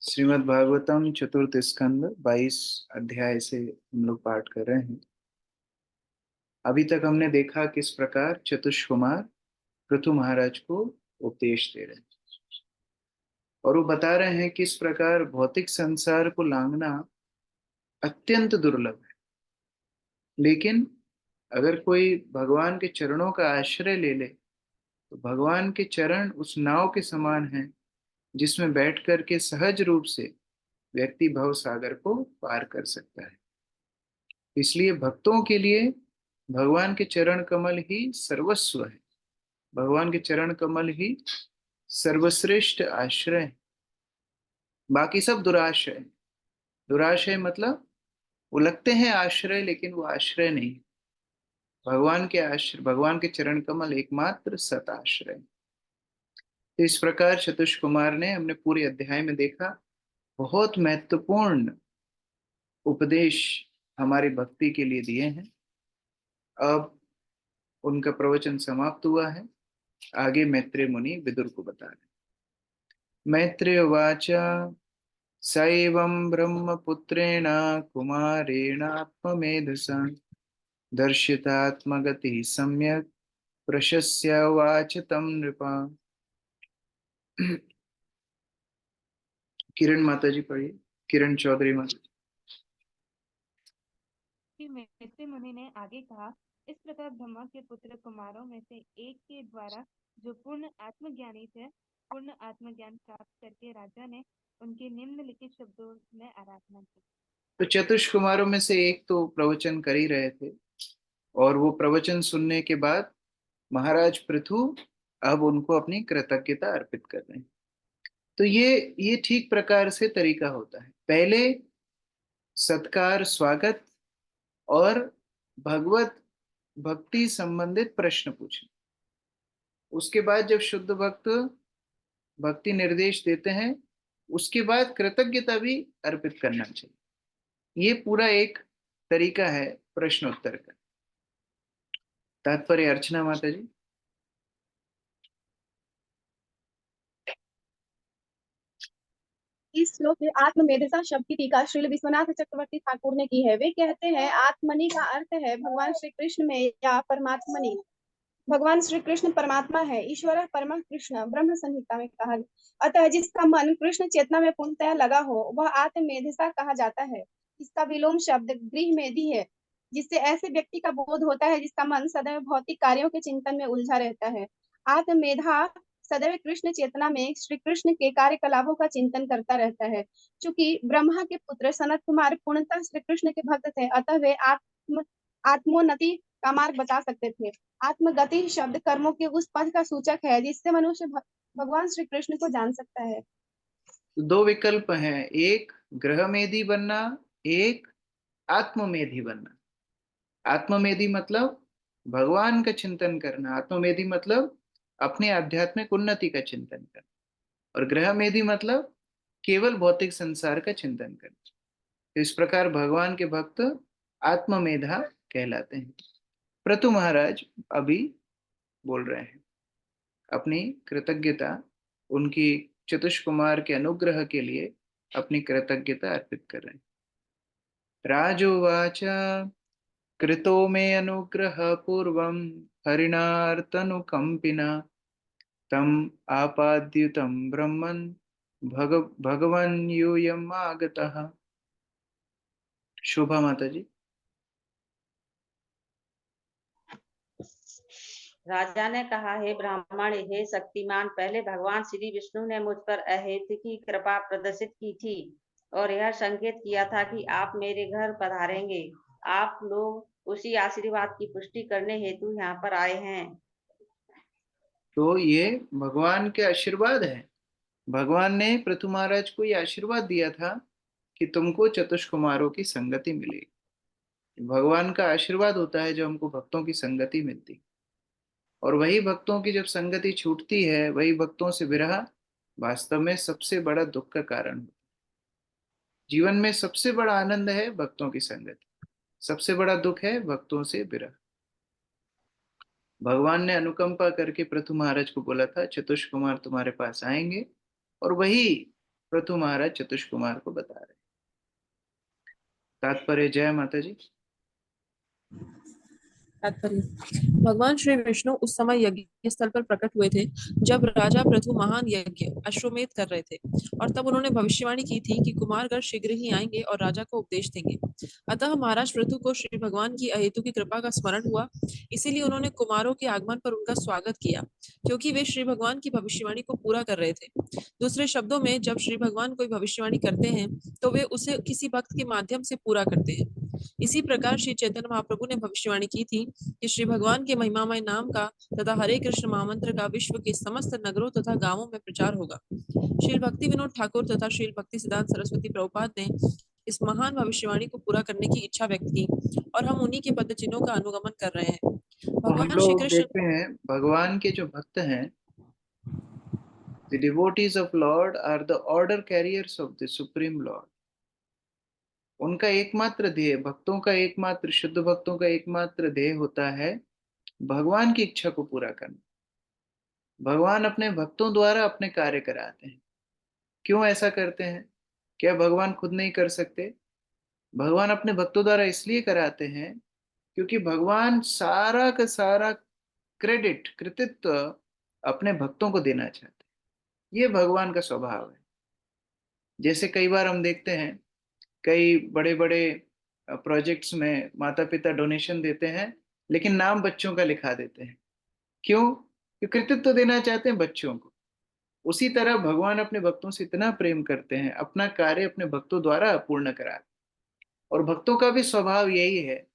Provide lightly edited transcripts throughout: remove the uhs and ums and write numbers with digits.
श्रीमद् भागवतम चतुर्थ स्कंद 22 अध्याय से हम लोग पाठ कर रहे हैं। अभी तक हमने देखा किस प्रकार चतुष्कुमार पृथु महाराज को उपदेश दे रहे हैं और वो बता रहे हैं किस प्रकार भौतिक संसार को लांघना अत्यंत दुर्लभ है। लेकिन अगर कोई भगवान के चरणों का आश्रय ले ले तो भगवान के चरण उस नाव के समान हैं जिसमें बैठ कर के सहज रूप से व्यक्ति भव सागर को पार कर सकता है। इसलिए भक्तों के लिए भगवान के चरण कमल ही सर्वस्व है। भगवान के चरण कमल ही सर्वश्रेष्ठ आश्रय है। बाकी सब दुराश्रय है। दुराश्रय मतलब वो लगते हैं आश्रय लेकिन वो आश्रय नहीं। भगवान के आश्रय, भगवान के चरण कमल एकमात्र सत आश्रय। तो इस प्रकार चतुष कुमार ने हमने पूरे अध्याय में देखा बहुत महत्वपूर्ण उपदेश हमारी भक्ति के लिए दिए हैं। अब उनका प्रवचन समाप्त हुआ है। आगे मैत्रेय मुनि विदुर को बता रहे। मैत्रेय उवाच स एवं ब्रह्मपुत्रेण कुमारेणात्ममेधसा दर्शितात्मगति सम्यक् प्रशस्य उवाच तं नृपा। किरण माता जी पढ़िए। किरण चौधरी माता जी। कि मैत्रेय मुनि ने आगे कहा, इस प्रकार ब्रह्मा के पुत्र कुमारों में से एक के द्वारा जो पूर्ण आत्मज्ञानी थे, पूर्ण आत्मज्ञान प्राप्त करके राजा ने उनके निम्नलिखित शब्दों में आराधना की। तो चतुष कुमारों में से एक तो प्रवचन कर ही रहे थे और वो प्रवचन सुनने के बाद महाराज पृथु अब उनको अपनी कृतज्ञता अर्पित कर रहे हैं। तो ये ठीक प्रकार से तरीका होता है। पहले सत्कार, स्वागत और भगवत भक्ति संबंधित प्रश्न पूछें। उसके बाद जब शुद्ध भक्त भक्ति निर्देश देते हैं उसके बाद कृतज्ञता भी अर्पित करना चाहिए। ये पूरा एक तरीका है प्रश्न उत्तर का। तात्पर्य अर्चना माता जी। इस श्लोक में आत्ममेधसा शब्द की टीका श्रील विश्वनाथ चक्रवर्ती ठाकुर ने की है। वे कहते हैं आत्मनि का अर्थ है भगवान श्री कृष्ण में या परमात्मनि। भगवान श्री कृष्ण परमात्मा है। ईश्वर परम कृष्ण ब्रह्म संहिता में कहा। अतः जिसका मन कृष्ण चेतना में पूर्णतया लगा हो वह आत्ममेधसा कहा जाता है। इसका विलोम शब्द गृह मेधि है, जिससे ऐसे व्यक्ति का बोध होता है जिसका मन सदैव भौतिक कार्यों के चिंतन में उलझा रहता है। आत्ममेधा सदैव कृष्ण चेतना में श्री कृष्ण के कार्यकलापों का चिंतन करता रहता है। चूंकि ब्रह्मा के पुत्र सनत कुमार पूर्णतः श्री कृष्ण के भक्त थे, अतः वे आत्मोन्नति का मार्ग बता सकते थे। आत्मगति शब्द कर्मों के उस पद का सूचक है जिससे मनुष्य भगवान श्री कृष्ण को जान सकता है। तो दो विकल्प हैं, एक ग्रहमेधी बनना, एक आत्ममेधी बनना। आत्ममेधी मतलब भगवान का चिंतन करना, आत्ममेधी मतलब अपने आध्यात्मिक उन्नति का चिंतन करना, और ग्रहमेधी मतलब केवल भौतिक संसार का चिंतन करना। तो इस प्रकार भगवान के भक्त आत्ममेधा कहलाते हैं। पृथु महाराज अभी बोल रहे हैं अपनी कृतज्ञता, उनकी चतुष्कुमार के अनुग्रह के लिए अपनी कृतज्ञता अर्पित कर रहे हैं। राजोवाच कृतो मे अनुग्रह पूर्वं हरिणार्तनुकंपिना तम आपाद्युतं ब्रह्मन् भगवन् यूयम् आगतः। शोभा माता जी। राजा ने कहा, हे ब्राह्मण, हे शक्तिमान, पहले भगवान श्री विष्णु ने मुझ पर अहेतुकी कृपा प्रदर्शित की थी और यह संकेत किया था कि आप मेरे घर पधारेंगे। आप लोग उसी आशीर्वाद की पुष्टि करने हेतु यहाँ पर आए हैं। तो ये भगवान के आशीर्वाद है। भगवान ने पृथु महाराज को ये आशीर्वाद दिया था कि तुमको चतुष्कुमारों की संगति मिलेगी। भगवान का आशीर्वाद होता है जो हमको भक्तों की संगति मिलती, और वही भक्तों की जब संगति छूटती है, वही भक्तों से विरह वास्तव में सबसे बड़ा दुख का कारण होता है। जीवन में सबसे बड़ा आनंद है भक्तों की संगति, सबसे बड़ा दुख है भक्तों से विरह। भगवान ने अनुकंपा करके पृथु महाराज को बोला था चतुष कुमार तुम्हारे पास आएंगे और वही पृथु महाराज चतुष कुमार को बता रहे हैं। तात्पर्य जय माता जी। तात्पर्य, भगवान श्री विष्णु उस समय यज्ञ स्थल पर प्रकट हुए थे जब राजा पृथु महान यज्ञ अश्वमेध कर रहे थे, और तब उन्होंने भविष्यवाणी की थी कि कुमारगण शीघ्र ही आएंगे और राजा को उपदेश देंगे। अतः महाराज पृथु को श्री भगवान की अहेतु की कृपा का स्मरण हुआ, इसीलिए उन्होंने कुमारों के आगमन पर उनका स्वागत किया, क्योंकि वे श्री भगवान की भविष्यवाणी को पूरा कर रहे थे। दूसरे शब्दों में, जब श्री भगवान कोई भविष्यवाणी करते हैं तो वे उसे किसी भक्त के माध्यम से पूरा करते हैं। इसी प्रकार श्री चैतन्य महाप्रभु ने भविष्यवाणी की थी कि श्री भगवान के महिमामय नाम का तथा हरे कृष्ण महामंत्र का विश्व के समस्त नगरों तथा गांवों में प्रचार होगा। श्रील भक्ति विनोद ठाकुर तथा श्रील भक्ति सिद्धांत सरस्वती प्रभुपाद ने इस महान भविष्यवाणी को पूरा करने की इच्छा व्यक्त की, और हम उन्हीं के पद चिन्हों का अनुगमन कर रहे हैं। तो हम भगवान श्री लोग कृष्ण देखते हैं भगवान के जो भक्त हैं, the devotees of Lord are the order carriers of the Supreme Lord. उनका एकमात्र ध्येय, भक्तों का एकमात्र, शुद्ध भक्तों का एकमात्र ध्येय होता है भगवान की इच्छा को पूरा करना। भगवान अपने भक्तों द्वारा अपने कार्य कराते हैं। क्यों ऐसा करते हैं? क्या भगवान खुद नहीं कर सकते? भगवान अपने भक्तों द्वारा इसलिए कराते हैं क्योंकि भगवान सारा का सारा क्रेडिट, कृतित्व अपने भक्तों को देना चाहते हैं। ये भगवान का स्वभाव है। जैसे कई बार हम देखते हैं, कई बड़े बड़े प्रोजेक्ट्स में माता पिता डोनेशन देते हैं लेकिन नाम बच्चों का लिखा देते हैं। क्यों? क्योंकि कृतित्व देना चाहते हैं बच्चों को। उसी तरह भगवान अपने भक्तों से इतना प्रेम करते हैं, अपना कार्य अपने भक्तों द्वारा पूर्ण कराते हैं। और भक्तों का भी स्वभाव यही है,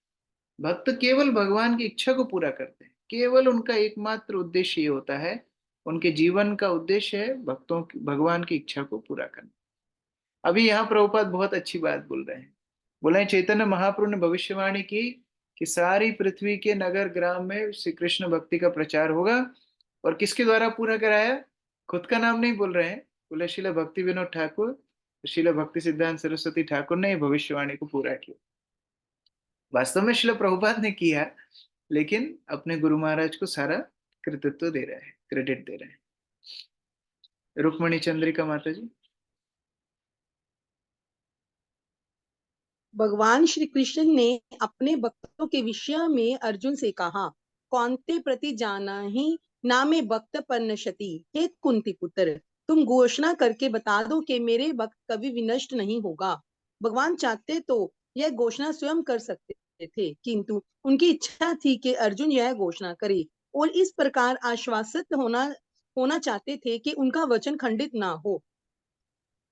भक्त केवल भगवान की इच्छा को पूरा करते हैं। केवल उनका एकमात्र उद्देश्य ये होता है, उनके जीवन का उद्देश्य है भक्तों की, भगवान की इच्छा को पूरा करना। अभी यहाँ प्रभुपाद बहुत अच्छी बात बोल रहे हैं। बोले हैं चैतन्य महाप्रभु ने भविष्यवाणी की कि सारी पृथ्वी के नगर ग्राम में श्री कृष्ण भक्ति का प्रचार होगा। और किसके द्वारा पूरा कराया? खुद का नाम नहीं बोल रहे हैं, बोले श्रील भक्ति विनोद ठाकुर, श्रील भक्ति सिद्धांत सरस्वती ठाकुर ने भविष्यवाणी को पूरा किया। वास्तव में श्रील प्रभुपाद ने किया, लेकिन अपने गुरु महाराज को सारा कृतित्व दे रहे हैं, क्रेडिट दे रहे हैं। रुक्मणी चंद्रिका माता जी। भगवान श्री कृष्ण ने अपने भक्तों के विषय में अर्जुन से कहा, कौन्ते प्रति जाना ही नामे भक्त परनशति। हे कुंती पुत्र, तुम घोषणा करके बता दो कि मेरे भक्त कभी विनष्ट नहीं होगा। भगवान चाहते तो यह घोषणा स्वयं कर सकते थे, किंतु उनकी इच्छा थी कि अर्जुन यह घोषणा करे, और इस प्रकार आश्वासित होना चाहते थे कि उनका वचन खंडित ना हो।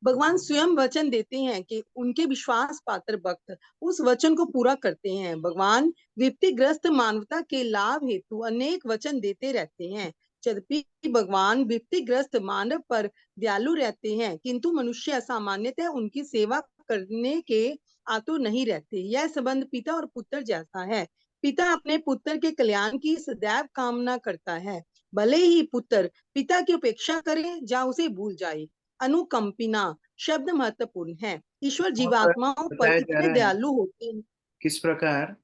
भगवान स्वयं वचन देते हैं कि उनके विश्वास पात्र भक्त उस वचन को पूरा करते हैं। भगवान विपत्तिग्रस्त मानवता के लाभ हेतु अनेक वचन देते रहते हैं। यद्यपि भगवान विपत्तिग्रस्त मानव पर दयालु रहते हैं, किंतु मनुष्य सामान्यतः उनकी सेवा करने के आतुर नहीं रहते। यह संबंध पिता और पुत्र जैसा है। पिता अपने पुत्र के कल्याण की सदैव कामना करता है, भले ही पुत्र पिता की उपेक्षा करे या उसे भूल जाए। अनुकंपिना शब्द महत्वपूर्ण है। ईश्वर वहाँ पर जीवात्माओं पर बताया जा इतने रहा है दयालु होते हैं। किस प्रकार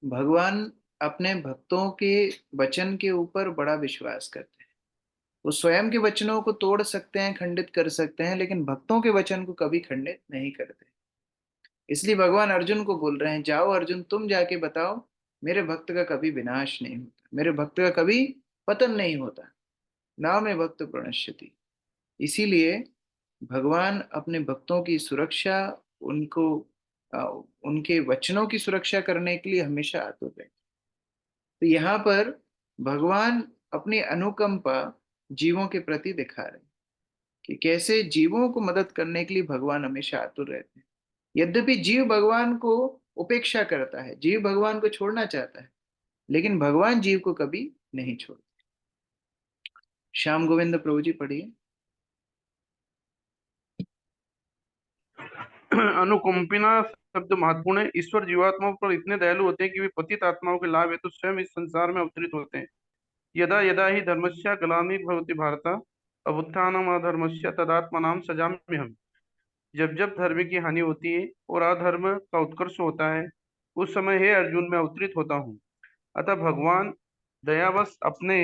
भगवान अपने भक्तों के वचन के ऊपर बड़ा विश्वास करते हैं। वो स्वयं के वचनों को तोड़ सकते हैं, खंडित कर सकते हैं, लेकिन भक्तों के वचन को कभी खंडित नहीं करते। इसलिए भगवान अर्जुन को बोल रहे हैं, जाओ अर्जुन, तुम जाके बताओ मेरे भक्त का कभी विनाश नहीं होता, मेरे भक्त का कभी पतन नहीं होता, ना में भक्त प्रणश्यति। इसीलिए भगवान अपने भक्तों की सुरक्षा, उनको उनके वचनों की सुरक्षा करने के लिए हमेशा आतुर रहते। तो यहाँ पर भगवान अपनी अनुकंपा जीवों के प्रति दिखा रहे हैं कि कैसे जीवों को मदद करने के लिए भगवान हमेशा आतुर रहते हैं। यद्यपि जीव भगवान को उपेक्षा करता है, जीव भगवान को छोड़ना चाहता है, लेकिन भगवान जीव को कभी नहीं छोड़ते। श्याम गोविंद प्रभु जी पढ़िए। अनुकंपिना शब्द महत्वपूर्ण है। ईश्वर जीवात्माओं पर इतने दयालु होते हैं कि वे पतित आत्माओं के लाभ हेतु स्वयं इस संसार में अवतरित होते हैं। यदा यदा ही धर्मस्य ग्लानिर्भवति भारत अभ्युत्थानम् अधर्मस्य तदात्मनां सजाम्यहम्। जब जब धर्म की हानि होती है और अधर्म का उत्कर्ष होता है, उस समय हे अर्जुन मैं अवतरित होता हूँ। अतः भगवान दयावश अपने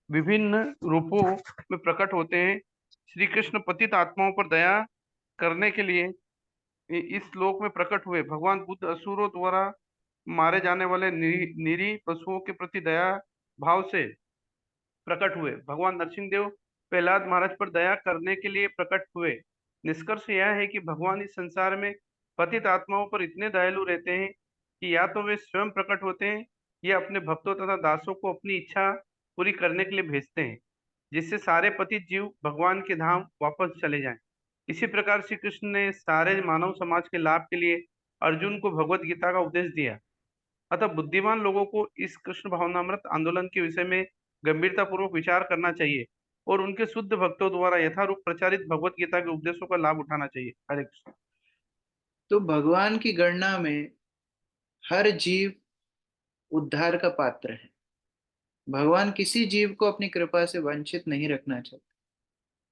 विभिन्न रूपों में प्रकट होते हैं। श्री कृष्ण पतित आत्माओं पर दया करने के लिए इस श्लोक में प्रकट हुए। भगवान बुद्ध असुरों द्वारा मारे जाने वाले निरीह पशुओं के प्रति दया भाव से प्रकट हुए। भगवान नरसिंह देव प्रहलाद महाराज पर दया करने के लिए प्रकट हुए। निष्कर्ष यह है कि भगवान इस संसार में पतित आत्माओं पर इतने दयालु रहते हैं कि या तो वे स्वयं प्रकट होते हैं या अपने भक्तों तथा दासों को अपनी इच्छा पूरी करने के लिए भेजते हैं, जिससे सारे पतित जीव भगवान के धाम वापस चले जाएं। इसी प्रकार श्री कृष्ण ने सारे मानव समाज के लाभ के लिए अर्जुन को भगवत गीता का उपदेश दिया। अतः बुद्धिमान लोगों को इस कृष्ण भावनामृत आंदोलन के विषय में गंभीरता पूर्वक विचार करना चाहिए और उनके शुद्ध भक्तों द्वारा यथारूप प्रचारित भगवत गीता के उपदेशों का लाभ उठाना चाहिए। हरे कृष्ण। तो भगवान की गणना में हर जीव उद्धार का पात्र है। भगवान किसी जीव को अपनी कृपा से वंचित नहीं रखना चाहते,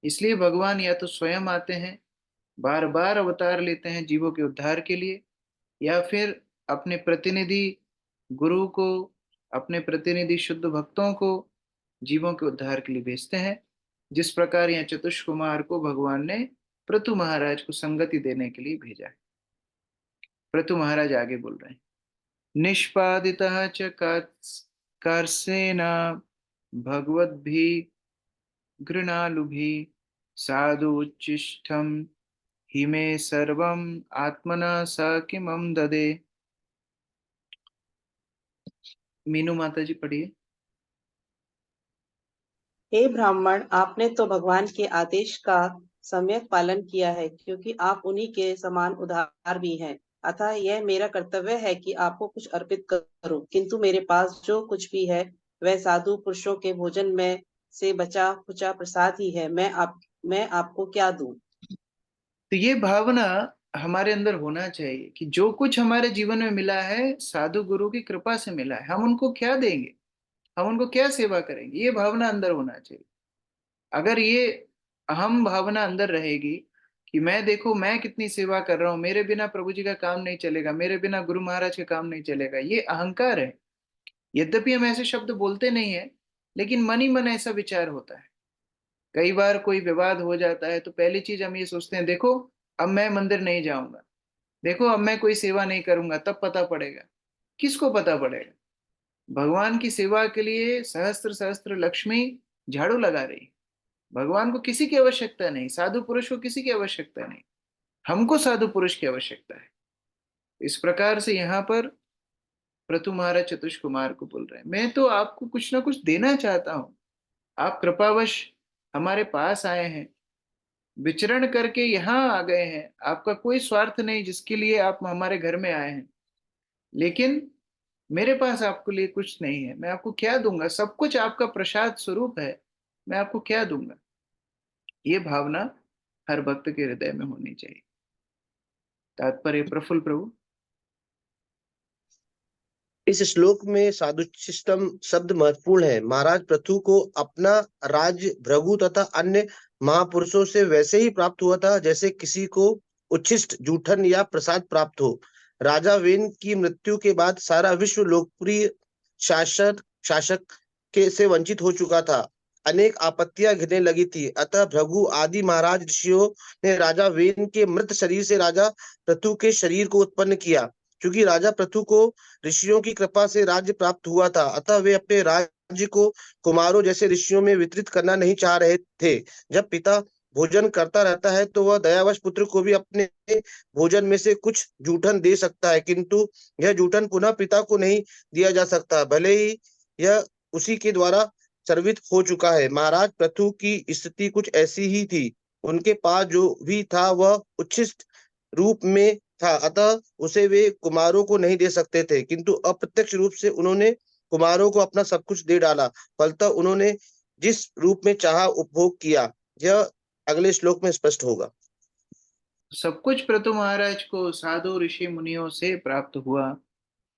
इसलिए भगवान या तो स्वयं आते हैं, बार बार अवतार लेते हैं जीवों के उद्धार के लिए, या फिर अपने प्रतिनिधि गुरु को, अपने प्रतिनिधि शुद्ध भक्तों को जीवों के उद्धार के लिए भेजते हैं। जिस प्रकार यहाँ चतुष्कुमार को भगवान ने पृथु महाराज को संगति देने के लिए भेजा है। पृथु महाराज आगे बोल रहे हैं, निष्पादितः च कार्सेन भगवद्भिः घृणालुभिः साधु उच्छिष्टं हि मे सर्वम् आत्मना स किमं ददे। मीनू माता जी पढ़िए। हे ब्राह्मण, आपने तो भगवान के आदेश का सम्यक पालन किया है, क्योंकि आप उन्हीं के समान उदार भी हैं। अतः यह मेरा कर्तव्य है कि आपको कुछ अर्पित करूं, किंतु मेरे पास जो कुछ भी है वह साधु पुरुषों के भोजन में से बचा खुचा प्रसाद ही है। मैं आपको क्या दूं? तो ये भावना हमारे अंदर होना चाहिए कि जो कुछ हमारे जीवन में मिला है साधु गुरु की कृपा से मिला है, हम उनको क्या देंगे, हम उनको क्या सेवा करेंगे, ये भावना अंदर होना चाहिए। अगर ये अहम भावना अंदर रहेगी कि मैं देखो मैं कितनी सेवा कर रहा हूं, मेरे बिना प्रभु जी का काम नहीं चलेगा, मेरे बिना गुरु महाराज का काम नहीं चलेगा, ये अहंकार है। यद्यपि हम ऐसे शब्द बोलते नहीं है, लेकिन मन ही मन ऐसा विचार होता है। कई बार कोई विवाद हो जाता है तो पहली चीज हम ये सोचते हैं, देखो अब मैं मंदिर नहीं जाऊंगा, देखो अब मैं कोई सेवा नहीं करूंगा, तब पता पड़ेगा। किसको पता पड़ेगा? भगवान की सेवा के लिए सहस्त्र सहस्त्र लक्ष्मी झाड़ू लगा रही। भगवान को किसी की आवश्यकता नहीं, साधु पुरुष को किसी की आवश्यकता नहीं, हमको साधु पुरुष की आवश्यकता है। इस प्रकार से यहाँ पर पृथु महाराज चतुष्कुमार को बोल रहे हैं, मैं तो आपको कुछ ना कुछ देना चाहता हूं, आप कृपावश हमारे पास आए हैं, विचरण करके यहाँ आ गए हैं, आपका कोई स्वार्थ नहीं जिसके लिए आप हमारे घर में आए हैं, लेकिन मेरे पास आपके लिए कुछ नहीं है, मैं आपको क्या दूंगा, सब कुछ आपका प्रसाद स्वरूप है, मैं आपको क्या दूंगा। ये भावना हर भक्त के हृदय में होनी चाहिए। तात्पर्य प्रफुल्ल प्रभु। इस श्लोक में साधुशिष्टम शब्द महत्वपूर्ण है। महाराज पृथु को अपना राज्य भृगु तथा अन्य महापुरुषों से वैसे ही प्राप्त हुआ था जैसे किसी को उच्छिष्ट जूठन या प्रसाद प्राप्त हो। राजा वेन की मृत्यु के बाद सारा विश्व लोकप्रिय शासक के से वंचित हो चुका था। अनेक आपत्तियां घिरने लगी थी। अतः भृगु आदि महाराज ऋषियों ने राजा वेन के मृत शरीर से राजा पृथु के शरीर को उत्पन्न किया। क्योंकि राजा पृथु को ऋषियों की कृपा से राज्य प्राप्त हुआ था, अतः वे अपने राज्य को कुमारों जैसे ऋषियों में वितरित करना नहीं चाह रहे थे। जब पिता भोजन करता रहता है तो वह दयावश पुत्र को भी अपने भोजन में से कुछ जूठन दे सकता है, किंतु यह जूठन पुनः पिता को नहीं दिया जा सकता, भले ही यह उसी के द्वारा सर्वित हो चुका है। महाराज पृथु की स्थिति कुछ ऐसी ही थी। उनके पास जो भी था वह उच्छिष्ट रूप में था, अतः उसे वे कुमारों को नहीं दे सकते थे, किंतु अप्रत्यक्ष रूप से उन्होंने कुमारों को अपना सब कुछ दे डाला। फलतः उन्होंने जिस रूप में चाहा उपभोग किया। यह अगले श्लोक में स्पष्ट होगा। सब कुछ पृथु महाराज को साधु ऋषि मुनियों से प्राप्त हुआ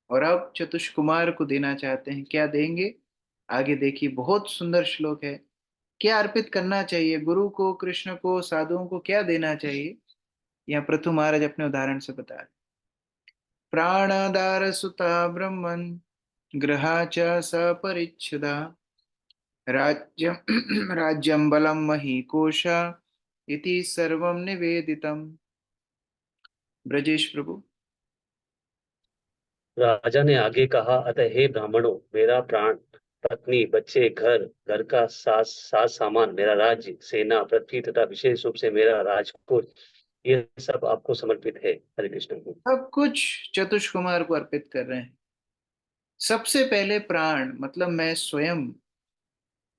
और अब चतुष्कुमार को देना चाहते हैं। क्या देंगे आगे देखिए, बहुत सुंदर श्लोक है। क्या अर्पित करना चाहिए गुरु को, कृष्ण को, साधुओं को क्या देना चाहिए, यहाँ पृथु महाराज अपने उदाहरण से बता रहे। प्राणादार सुता ब्रह्मन ग्रहा च सपरिच्छदा राज्यम बलम मही कोशा इति सर्वम निवेदितम ब्रजेश प्रभु। राजा ने आगे कहा, अतः हे ब्राह्मणों, मेरा प्राण, पत्नी, बच्चे, घर का साज सामान, मेरा राज्य, सेना, पृथ्वी तथा विशेष रूप से मेरा राजकोष, ये सब आपको समर्पित है। हरे कृष्ण। सब कुछ चतुष कुमार को अर्पित कर रहे हैं। सबसे पहले प्राण मतलब मैं स्वयं,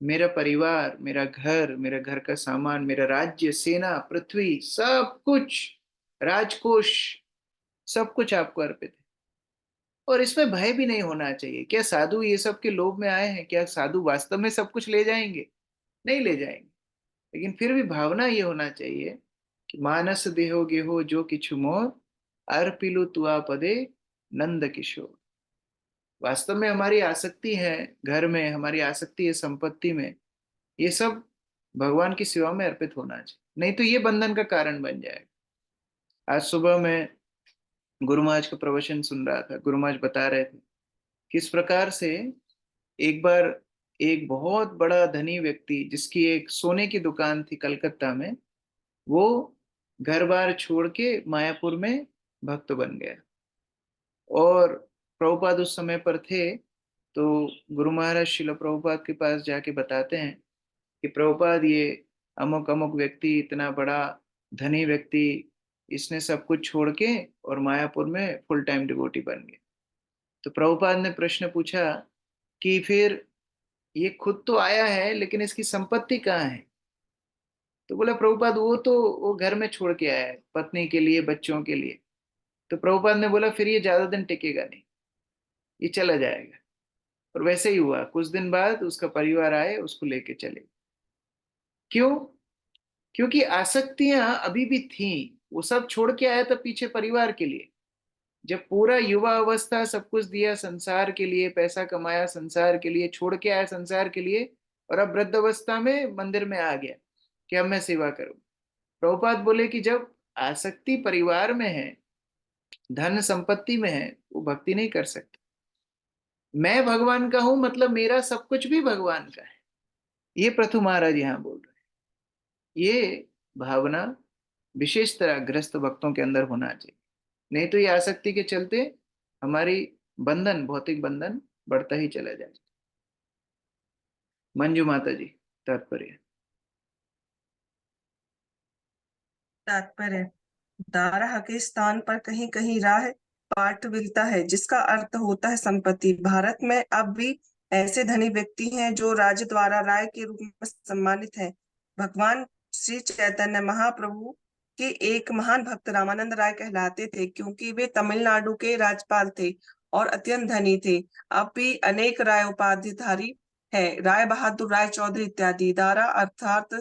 मेरा परिवार, मेरा घर का सामान, मेरा राज्य, सेना, पृथ्वी, सब कुछ, राजकोष, सब कुछ आपको अर्पित है। और इसमें भय भी नहीं होना चाहिए। क्या साधु ये सब के लोभ में आए हैं? क्या साधु वास्तव में सब कुछ ले जाएंगे? नहीं ले जाएंगे। लेकिन फिर भी भावना ये होना चाहिए कि मानस देहो गेहो जो किछु मोर, अर्पिलु तुआ पदे नंद किशोर। वास्तव में हमारी आसक्ति है घर में, हमारी आसक्ति है संपत्ति में, ये सब भगवान की सेवा में अर्पित होना चाहिए, नहीं तो ये बंधन का कारण बन जाएगा। आज सुबह मैं गुरु महाराज का प्रवचन सुन रहा था। गुरु महाराज बता रहे थे किस प्रकार से एक बार एक बहुत बड़ा धनी व्यक्ति, जिसकी एक सोने की दुकान थी कलकत्ता में, वो घर बार छोड़ के मायापुर में भक्त बन गया। और प्रभुपाद उस समय पर थे, तो गुरु महाराज शिल प्रभुपाद के पास जाके बताते हैं कि प्रभुपाद ये अमुक अमुक व्यक्ति, इतना बड़ा धनी व्यक्ति, इसने सब कुछ छोड़ के और मायापुर में फुल टाइम डिवोटी बन गया। तो प्रभुपाद ने प्रश्न पूछा कि फिर ये खुद तो आया है लेकिन इसकी संपत्ति कहाँ है? तो बोला प्रभुपाद वो घर में छोड़ के आया है, पत्नी के लिए, बच्चों के लिए। तो प्रभुपाद ने बोला फिर ये ज्यादा दिन टिकेगा नहीं, ये चला जाएगा। और वैसे ही हुआ। कुछ दिन बाद उसका परिवार आए, उसको लेके चले। क्यों? क्योंकि आसक्तियां अभी भी थी। वो सब छोड़ के आया था पीछे परिवार के लिए। जब पूरा युवा अवस्था सब कुछ दिया संसार के लिए, पैसा कमाया संसार के लिए, छोड़ के आया संसार के लिए, और अब वृद्ध अवस्था में मंदिर में आ गया कि अब मैं सेवा करूं। प्रभुपाद बोले कि जब आसक्ति परिवार में है, धन संपत्ति में है, वो भक्ति नहीं कर सकता। मैं भगवान का हूं मतलब मेरा सब कुछ भी भगवान का है। ये प्रथु महाराज यहाँ बोल रहे हैं। ये भावना विशेष तरह ग्रस्त भक्तों के अंदर होना चाहिए, नहीं तो ये आसक्ति के चलते हमारी बंधन, भौतिक बंधन बढ़ता ही चला जाए। मंजू माता जी, तात्पर्य। तात्पर्य, दाराह के स्थान पर कहीं कहीं राह पाठ मिलता है, जिसका अर्थ होता है संपत्ति। भारत में अब भी ऐसे धनी व्यक्ति हैं जो राज्य द्वारा राय के रूप में सम्मानित हैं। भगवान श्री चैतन्य महाप्रभु के एक महान भक्त रामानंद राय कहलाते थे, क्योंकि वे तमिलनाडु के राज्यपाल थे और अत्यंत धनी थे। अब भी अनेक राय उपाधिधारी है, राय बहादुर, राय चौधरी इत्यादि। दारा अर्थात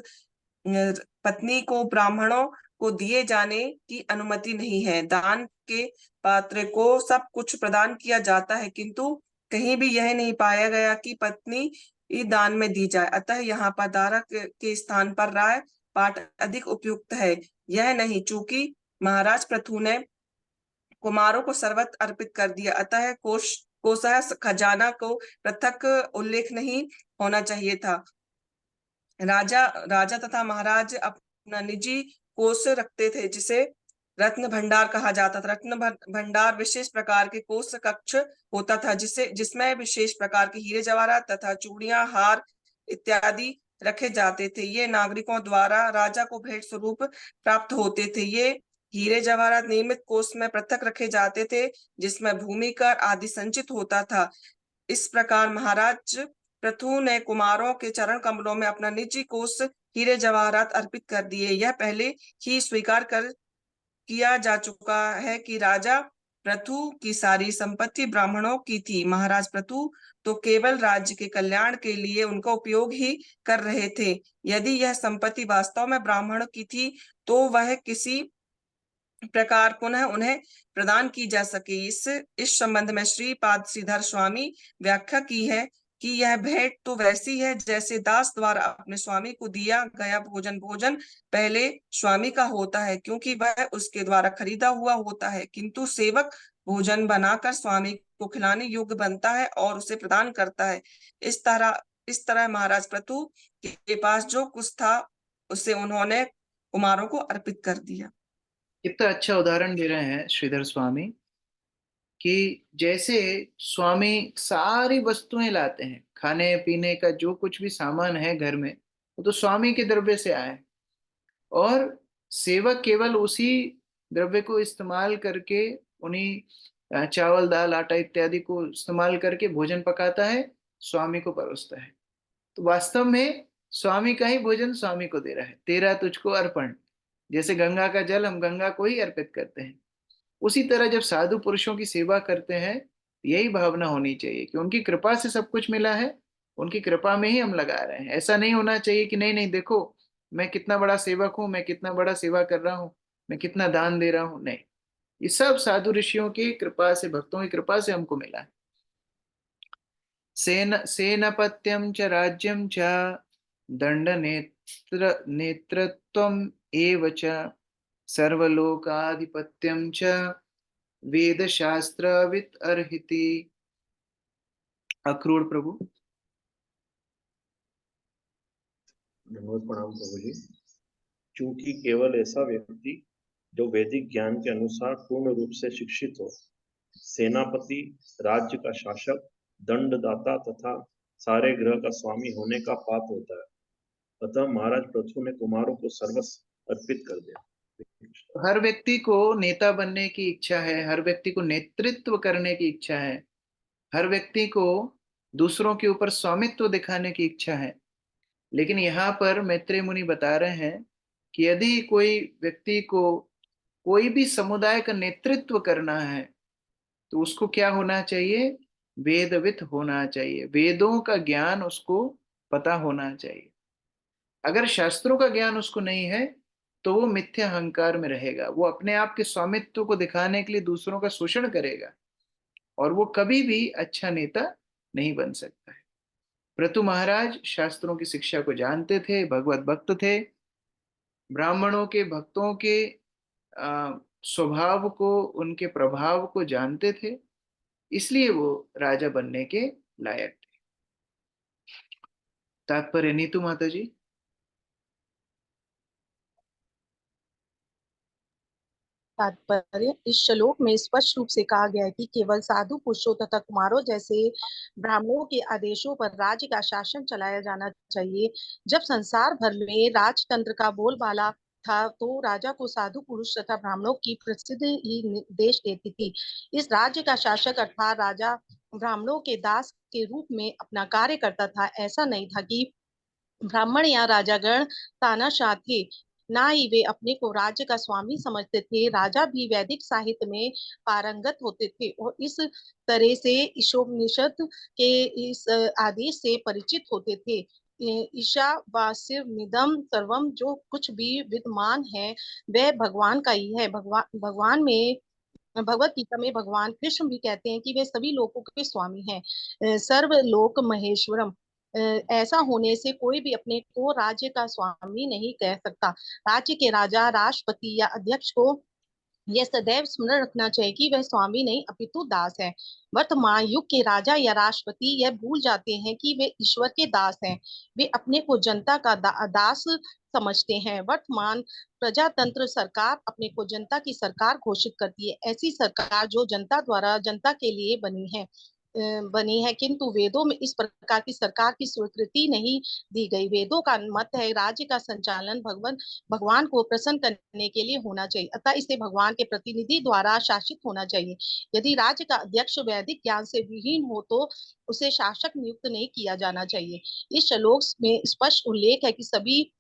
पत्नी को ब्राह्मणों को दिए जाने की अनुमति नहीं है। दान के पात्र को सब कुछ प्रदान किया जाता है, किंतु कहीं भी यह नहीं पाया गया कि पत्नी दान में दी जाए। अतः यहाँ पर दारा के स्थान पर राय पाठ अधिक उपयुक्त है। यह नहीं, चूंकि महाराज प्रथु ने कुमारों को सर्वत्र अर्पित कर दिया, अतः कोषः खजाना को पृथक उल्लेख नहीं होना चाहिए था। राजा तथा महाराज अपना निजी कोष रखते थे, जिसे रत्न भंडार कहा जाता था। रत्न भंडार विशेष प्रकार के कोष कक्ष होता था, जिसमें विशेष प्रकार के हीरे जवाहरात तथा चूड़ियां, हार इत्यादि रखे जाते थे। ये नागरिकों द्वारा राजा को भेंट स्वरूप प्राप्त होते थे। ये हीरे जवाहरात नियमित कोष में पृथक रखे जाते थे, जिसमें भूमि कर आदि संचित होता था। इस प्रकार महाराज प्रथु ने कुमारों के चरण कमलों में अपना निजी कोष हीरे जवाहरात अर्पित कर दिए। यह पहले ही स्वीकार किया जा चुका है कि राजा प्रथु की सारी संपत्ति ब्राह्मणों की थी। महाराज प्रथु तो केवल राज्य के कल्याण के लिए उनका उपयोग ही कर रहे थे। यदि यह संपत्ति वास्तव में ब्राह्मण की थी, तो वह किसी प्रकार पुनः उन्हें प्रदान की जा सके। इस संबंध में श्रीपाद श्रीधर स्वामी व्याख्या की है कि यह भेंट तो वैसी है जैसे दास द्वारा अपने स्वामी को दिया गया भोजन पहले स्वामी का होता है, क्योंकि वह उसके द्वारा खरीदा हुआ होता है, किंतु सेवक भोजन बनाकर स्वामी को खिलाने योग्य बनता है और उसे प्रदान करता है। इस तरह महाराज प्रथु के पास जो कुछ था उसे उन्होंने कुमारों को अर्पित कर दिया। कितना अच्छा उदाहरण दे रहे हैं श्रीधर स्वामी कि जैसे स्वामी सारी वस्तुएं लाते हैं, खाने पीने का जो कुछ भी सामान है घर में, वो तो स्वामी के द्रव्य से आया है, और सेवक केवल उसी द्रव्य को इस्तेमाल करके उन्हीं चावल दाल आटा इत्यादि को इस्तेमाल करके भोजन पकाता है, स्वामी को परोसता है। तो वास्तव में स्वामी का ही भोजन स्वामी को दे रहा है, तेरा तुझको अर्पण। जैसे गंगा का जल हम गंगा को ही अर्पित करते हैं, उसी तरह जब साधु पुरुषों की सेवा करते हैं, यही भावना होनी चाहिए कि उनकी कृपा से सब कुछ मिला है, उनकी कृपा में ही हम लगा रहे हैं। ऐसा नहीं होना चाहिए कि नहीं नहीं देखो मैं कितना बड़ा सेवक हूं, मैं कितना बड़ा सेवा कर रहा हूं, मैं कितना दान दे रहा हूं। नहीं, ये सब साधु ऋषियों की कृपा से, भक्तों की कृपा से हमको मिला है। सेनापत्यम च राज्यम च दंड नेतृत्वम एव च सर्वलोकाधिपत्यम च वेद शास्त्रवित अर्हिति। अक्रूर प्रभु। धन्यवाद प्रणाम प्रभु जी। क्योंकि केवल ऐसा व्यक्ति जो वैदिक ज्ञान के अनुसार पूर्ण रूप से शिक्षित हो, सेनापति, राज्य का शासक, दंडदाता तथा सारे ग्रह का स्वामी होने का पात्र होता है। अतः महाराज पृथु ने कुमारों को सर्वस्व अर्पित कर दिया। हर व्यक्ति को नेता बनने की इच्छा है, हर व्यक्ति को नेतृत्व करने की इच्छा है, हर व्यक्ति को दूसरों के ऊपर स्वामित्व दिखाने की इच्छा है। लेकिन यहाँ पर मैत्रेय मुनि बता रहे हैं कि यदि कोई व्यक्ति को कोई भी समुदाय का नेतृत्व करना है तो उसको क्या होना चाहिए? वेदवित होना चाहिए, वेदों का ज्ञान उसको पता होना चाहिए। अगर शास्त्रों का ज्ञान उसको नहीं है तो वो मिथ्या अहंकार में रहेगा, वो अपने आप के स्वामित्व को दिखाने के लिए दूसरों का शोषण करेगा, और वो कभी भी अच्छा नेता नहीं बन सकता है। पृथु महाराज शास्त्रों की शिक्षा को जानते थे, भगवत भक्त थे, ब्राह्मणों के भक्तों के स्वभाव को, उनके प्रभाव को जानते थे, इसलिए वो राजा बनने के लायक थे। तात्पर्य नीतू माता जी। तात्पर्य, इस श्लोक में स्पष्ट रूप से कहा गया है कि केवल साधु पुरुषों तथा कुमारों जैसे ब्राह्मणों के आदेशों पर राज्य का शासन चलाया जाना चाहिए। जब संसार भर में राजतंत्र का बोलबाला था तो राजा को साधु पुरुष तथा ब्राह्मणों की प्रसिद्धि ही देश देती थी। इस राज्य का शासक अर्थात राजा ब्राह्मणों के दास के रूप में अपना कार्य करता था। ऐसा नहीं था कि ब्राह्मण या राजागण तानाशाह थे, ना ही वे अपने को राज्य का स्वामी समझते थे। राजा भी वैदिक साहित्य में पारंगत होते थे और इस तरह से ईशोपनिषद के इस आदेश से परिचित होते थे। ईशावास्यमिदं सर्वम, जो कुछ भी विद्यमान है वह भगवान का ही है। भगवान में भगवत गीता में भगवान कृष्ण भी कहते हैं कि वे सभी लोगों के स्वामी हैं, सर्व लोक महेश्वरम। ऐसा होने से कोई भी अपने को राज्य का स्वामी नहीं कह सकता। राज्य के राजा, राष्ट्रपति या अध्यक्ष को यह सदैव स्मरण रखना चाहिए कि वह स्वामी नहीं अपितु दास है। वर्तमान युग के राजा या राष्ट्रपति यह भूल जाते हैं कि वे ईश्वर के दास हैं। वे अपने को जनता का दास समझते हैं। वर्तमान प्रजातंत्र सरकार अपने को जनता की सरकार घोषित करती है, ऐसी सरकार जो जनता द्वारा जनता के लिए बनी है, किंतु वेदों में इस प्रकार की सरकार की स्वीकृति नहीं दी गई। वेदों का मत है राज्य का संचालन भगवान को प्रसन्न करने के लिए होना चाहिए, अतः इसे भगवान के प्रतिनिधि द्वारा शासित होना चाहिए। यदि राज्य का अध्यक्ष वैदिक ज्ञान से विहीन हो तो उसे शासक नियुक्त नहीं किया जाना चाहिए। इस श्लोक में स्पष्ट उल्लेख है कि सभी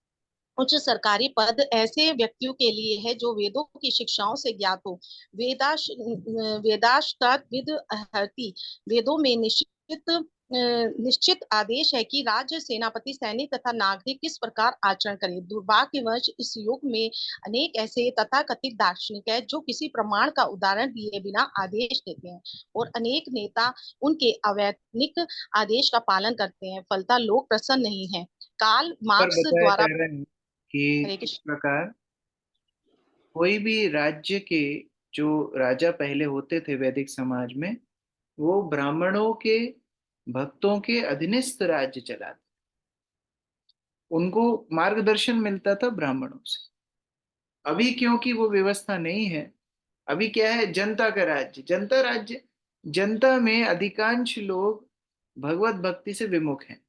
उच्च सरकारी पद ऐसे व्यक्तियों के लिए है जो वेदों की शिक्षाओं से ज्ञात हो। वेदाश्ताद्विद हरति, वेदों में निश्चित आदेश है कि राज्य, सेनापति, सैनिक तथा नागरिक किस प्रकार आचरण करे। दुर्भाग्यवश इस युग में अनेक ऐसे तथाकथित दार्शनिक है जो किसी प्रमाण का उदाहरण दिए बिना आदेश देते हैं, और अनेक नेता उनके अवैतनिक आदेश का पालन करते हैं, फलतः लोग प्रसन्न नहीं है। कार्ल मार्क्स बताया द्वारा जा रहा है कि इस प्रकार कोई भी राज्य के जो राजा पहले होते थे वैदिक समाज में, वो ब्राह्मणों के भक्तों के अधीनस्थ राज्य चलाते, उनको मार्गदर्शन मिलता था ब्राह्मणों से। अभी क्योंकि वो व्यवस्था नहीं है, अभी क्या है, जनता का राज्य, जनता राज्य, जनता में अधिकांश लोग भगवत भक्ति से विमुख हैं।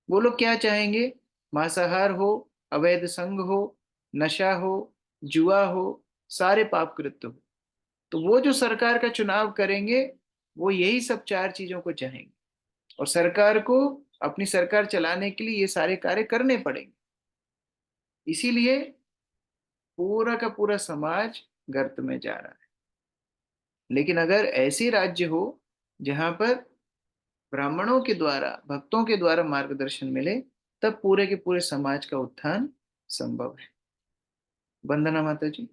वो लोग क्या चाहेंगे, मांसाहार हो, अवैध संग हो, नशा हो, जुआ हो, सारे पाप कृत्य हो। तो वो जो सरकार का चुनाव करेंगे वो यही सब चार चीजों को चाहेंगे, और सरकार को अपनी सरकार चलाने के लिए ये सारे कार्य करने पड़ेंगे। इसीलिए पूरा का पूरा समाज गर्त में जा रहा है। लेकिन अगर ऐसी राज्य हो जहां पर ब्राह्मणों के द्वारा, भक्तों के द्वारा मार्गदर्शन मिले, तब पूरे के पूरे समाज का उत्थान संभव है। वंदना माता जी।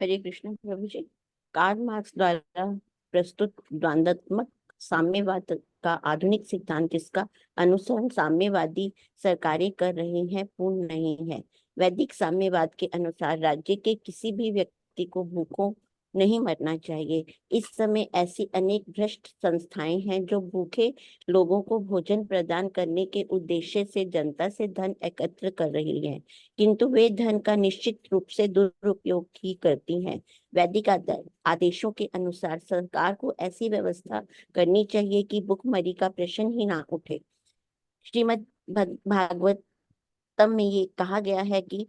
हरे कृष्ण प्रभु जी। कार्ल मार्क्स द्वारा प्रस्तुत द्वंद्वात्मक साम्यवाद का आधुनिक सिद्धांत, जिसका अनुसरण साम्यवादी सरकारें कर रही हैं, पूर्ण नहीं है। वैदिक साम्यवाद के अनुसार राज्य के किसी भी व्यक्ति को भूखों नहीं मरना चाहिए। इस समय ऐसी अनेक भ्रष्ट संस्थाएं हैं जो भूखे लोगों को भोजन प्रदान करने के उद्देश्य से जनता से धन एकत्र कर रही हैं, किंतु वे धन का निश्चित रूप से दुरुपयोग ही करती हैं। वैदिक आदेशों के अनुसार सरकार को ऐसी व्यवस्था करनी चाहिए कि भुखमरी का प्रश्न ही ना उठे। श्रीमद् भागवतम में ये कहा गया है कि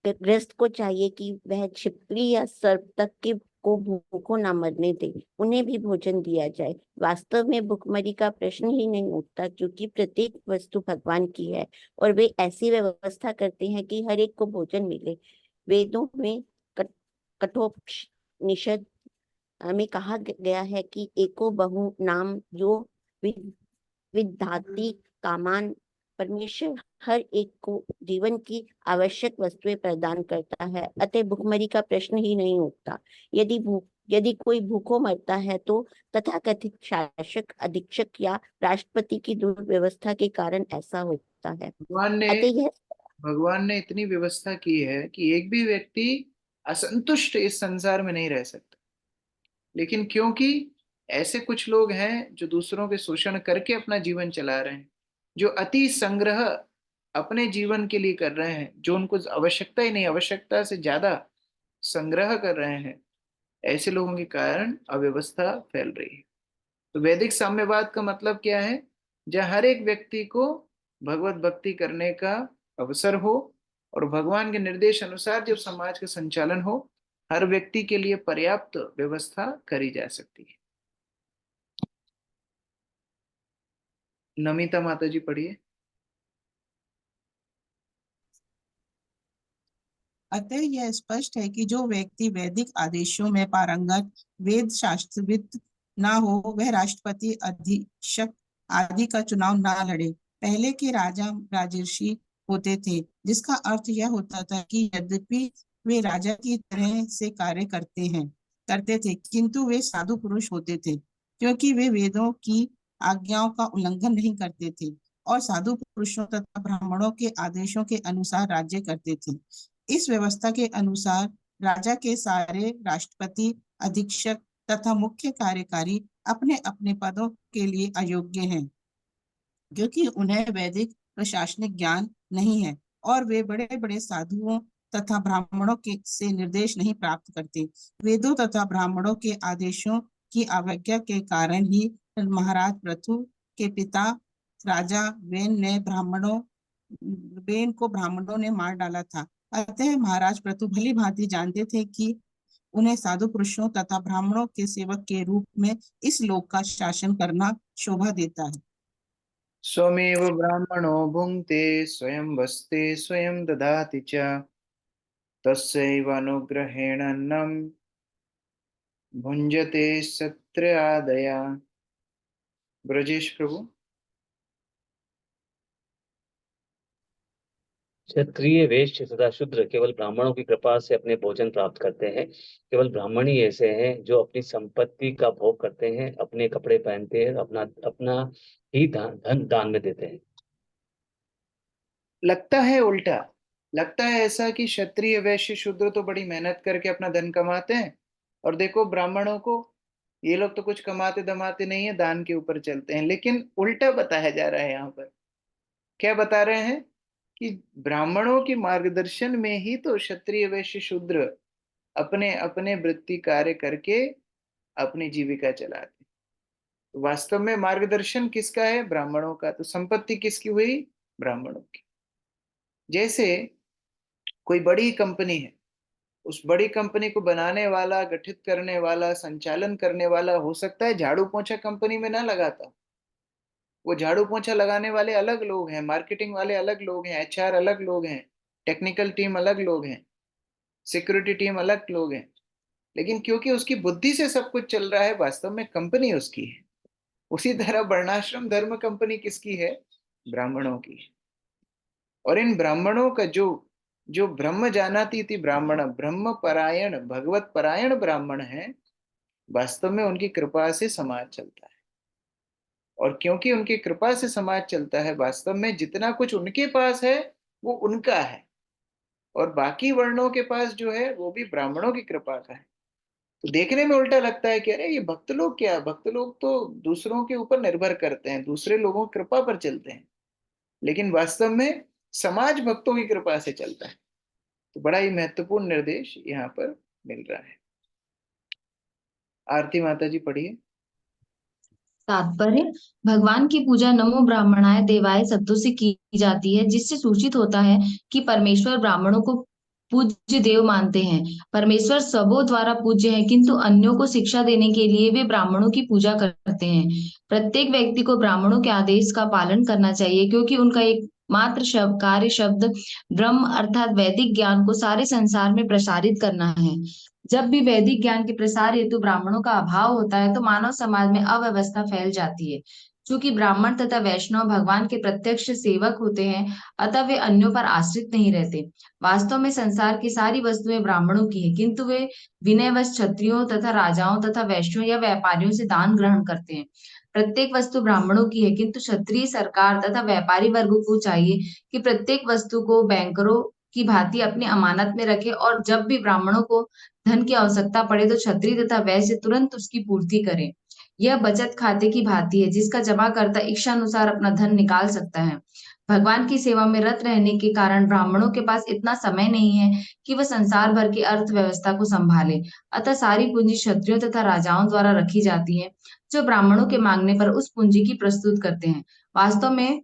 गृहस्थ को चाहिए कि वह छिपकली या सर्प तक के को भूखों ना मरने दे, उन्हें भी भोजन दिया जाए। वास्तव में भुखमरी का प्रश्न ही नहीं उठता, क्योंकि प्रत्येक वस्तु भगवान की है और वे ऐसी व्यवस्था करते हैं कि हर एक को भोजन मिले। वेदों में कठोपनिषद में कहा गया है कि एको बहु नाम जो विधाती कामान, परमेश्वर हर एक को जीवन की आवश्यक वस्तुएं प्रदान करता है, अतः भुखमरी का प्रश्न ही नहीं उठता। यदि कोई भूखों मरता है तो तथाकथित शासक, अधीक्षक या राष्ट्रपति की दुर्व्यवस्था के कारण ऐसा होता है। भगवान ने इतनी व्यवस्था की है कि एक भी व्यक्ति असंतुष्ट इस संसार में नहीं रह सकता। लेकिन क्योंकि ऐसे कुछ लोग हैं जो दूसरों के शोषण करके अपना जीवन चला रहे हैं, जो अति संग्रह अपने जीवन के लिए कर रहे हैं, जो उनको आवश्यकता ही नहीं, आवश्यकता से ज्यादा संग्रह कर रहे हैं, ऐसे लोगों के कारण अव्यवस्था फैल रही है। तो वैदिक साम्यवाद का मतलब क्या है, जहाँ हर एक व्यक्ति को भगवत भक्ति करने का अवसर हो और भगवान के निर्देश अनुसार जब समाज का संचालन हो, हर व्यक्ति के लिए पर्याप्त व्यवस्था करी जा सकती है। नमिता माता जी पढ़िए। अतः यह स्पष्ट है कि जो व्यक्ति वैदिक आदेशों में पारंगत, वेद शास्त्रविद ना हो, वह राष्ट्रपति, अधीक्षक आदि का चुनाव ना लड़े। पहले के राजा राजर्षि होते थे, जिसका अर्थ यह होता था कि यद्यपि वे राजा की तरह से कार्य करते थे, किंतु वे साधु पुरुष होते थे, क्योंकि वे वेदों की आज्ञाओं का उल्लंघन नहीं करते थे और साधु पुरुषों तथा ब्राह्मणों के आदेशों के अनुसार राज्य करते थे। इस व्यवस्था के अनुसार राजा के सारे राष्ट्रपति, अधीक्षक तथा मुख्य कार्यकारी अपने अपने पदों के लिए अयोग्य हैं, क्योंकि उन्हें वैदिक प्रशासनिक ज्ञान नहीं है और वे बड़े बड़े साधुओं तथा ब्राह्मणों के से निर्देश नहीं प्राप्त करते। वेदों तथा ब्राह्मणों के आदेशों की अवज्ञा के कारण ही महाराज पृथु के पिता राजा वेन को ब्राह्मणों ने मार डाला था। अतः महाराज पृथु भली भांति जानते थे कि उन्हें साधु पुरुषों तथा ब्राह्मणों के सेवक के रूप में इस लोक का शासन करना शोभा देता है। स्वमेव ब्राह्मणो भुंक्ते स्वयं वस्ते स्वयं ददाति च तस्यैवानुग्रहेणान्नं भुंजते क्षत्रियादया। ब्रजेश प्रभु। क्षत्रिय, वैश्य तथा शूद्र केवल ब्राह्मणों की कृपा से अपने भोजन प्राप्त करते हैं। केवल ब्राह्मण ही ऐसे हैं जो अपनी संपत्ति का भोग करते हैं, अपने कपड़े पहनते हैं, अपना अपना ही धन दान में देते हैं। लगता है उल्टा, लगता है ऐसा कि क्षत्रिय, वैश्य, शूद्र तो बड़ी मेहनत करके अपना धन कमाते हैं, और देखो ब्राह्मणों को, ये लोग तो कुछ कमाते दमाते नहीं है, दान के ऊपर चलते हैं। लेकिन उल्टा बताया जा रहा है यहाँ पर। क्या बता रहे हैं कि ब्राह्मणों के मार्गदर्शन में ही तो क्षत्रिय वैश्य शूद्र अपने अपने वृत्ति कार्य करके अपनी जीविका चलाते। तो वास्तव में मार्गदर्शन किसका है? ब्राह्मणों का। तो संपत्ति किसकी हुई? ब्राह्मणों की। जैसे कोई बड़ी कंपनी है, उस बड़ी कंपनी को बनाने वाला, गठित करने वाला, संचालन करने वाला हो सकता है झाड़ू पोंछा कंपनी में ना लगाता। वो झाड़ू पोंछा लगाने वाले अलग लोग हैं, मार्केटिंग वाले अलग लोग हैं, एचआर अलग लोग हैं, टेक्निकल टीम अलग लोग हैं, सिक्योरिटी टीम अलग लोग हैं। लेकिन क्योंकि उसकी बुद्धि से सब कुछ चल रहा है, वास्तव में कंपनी उसकी है। उसी तरह वर्णाश्रम धर्म कंपनी किसकी है? ब्राह्मणों की। और इन ब्राह्मणों का जो जो ब्रह्म जानाती थी ब्राह्मण, ब्रह्म परायण, भगवत परायण ब्राह्मण है, वास्तव में उनकी कृपा से समाज चलता है। और क्योंकि उनकी कृपा से समाज चलता है, वास्तव में जितना कुछ उनके पास है वो उनका है, और बाकी वर्णों के पास जो है वो भी ब्राह्मणों की कृपा का है। तो देखने में उल्टा लगता है कि अरे ये भक्त लोग क्या, भक्त लोग तो दूसरों के ऊपर निर्भर करते हैं, दूसरे लोगों की कृपा पर चलते हैं, लेकिन वास्तव में समाज भक्तों की कृपा से चलता है। तो बड़ा ही महत्वपूर्ण निर्देश यहाँ पर मिल रहा है। आरती माता जी पढ़िए। तात्पर्य: भगवान की पूजा नमो ब्राह्मणाय देवाय शब्दों से की जाती है, जिससे सूचित होता है कि परमेश्वर ब्राह्मणों को पूज्य देव मानते हैं। परमेश्वर सबों द्वारा पूज्य है, किंतु अन्यों को शिक्षा देने के लिए वे ब्राह्मणों की पूजा करते हैं। प्रत्येक व्यक्ति को ब्राह्मणों के आदेश का पालन करना चाहिए, क्योंकि उनका एकमात्र कार्य शब्द ब्रह्म अर्थात वैदिक ज्ञान को सारे संसार में प्रसारित करना है। जब भी वैदिक ज्ञान के प्रसार हेतु ब्राह्मणों का अभाव होता है, तो मानव समाज में अव्यवस्था फैल जाती है। चूंकि ब्राह्मण तथा वैष्णव भगवान के प्रत्यक्ष सेवक होते हैं, अतः वे अन्यों पर आश्रित नहीं रहते। वास्तव में संसार की सारी वस्तुएं ब्राह्मणों की है, किंतु वे विनयवश क्षत्रियों तथा राजाओं तथा वैश्यों या व्यापारियों से दान ग्रहण करते हैं। प्रत्येक वस्तु ब्राह्मणों की है, किंतु क्षत्रिय, सरकार तथा व्यापारी वर्ग को चाहिए कि प्रत्येक वस्तु को बैंकरों की भांति अपनी अमानत में रखे, और जब भी ब्राह्मणों को धन की आवश्यकता पड़े तो क्षत्रिय तथा वैश्य तुरंत उसकी पूर्ति करें। यह बचत खाते की भांति है, जिसका जमाकर्ता इच्छा अनुसार अपना धन निकाल सकता है। भगवान की सेवा में रत रहने के कारण ब्राह्मणों के पास इतना समय नहीं है कि वह संसार भर की अर्थव्यवस्था को संभाले, अतः सारी पूंजी क्षत्रियों तथा राजाओं द्वारा रखी जाती है, जो ब्राह्मणों के मांगने पर उस पूंजी की प्रस्तुत करते हैं। वास्तव में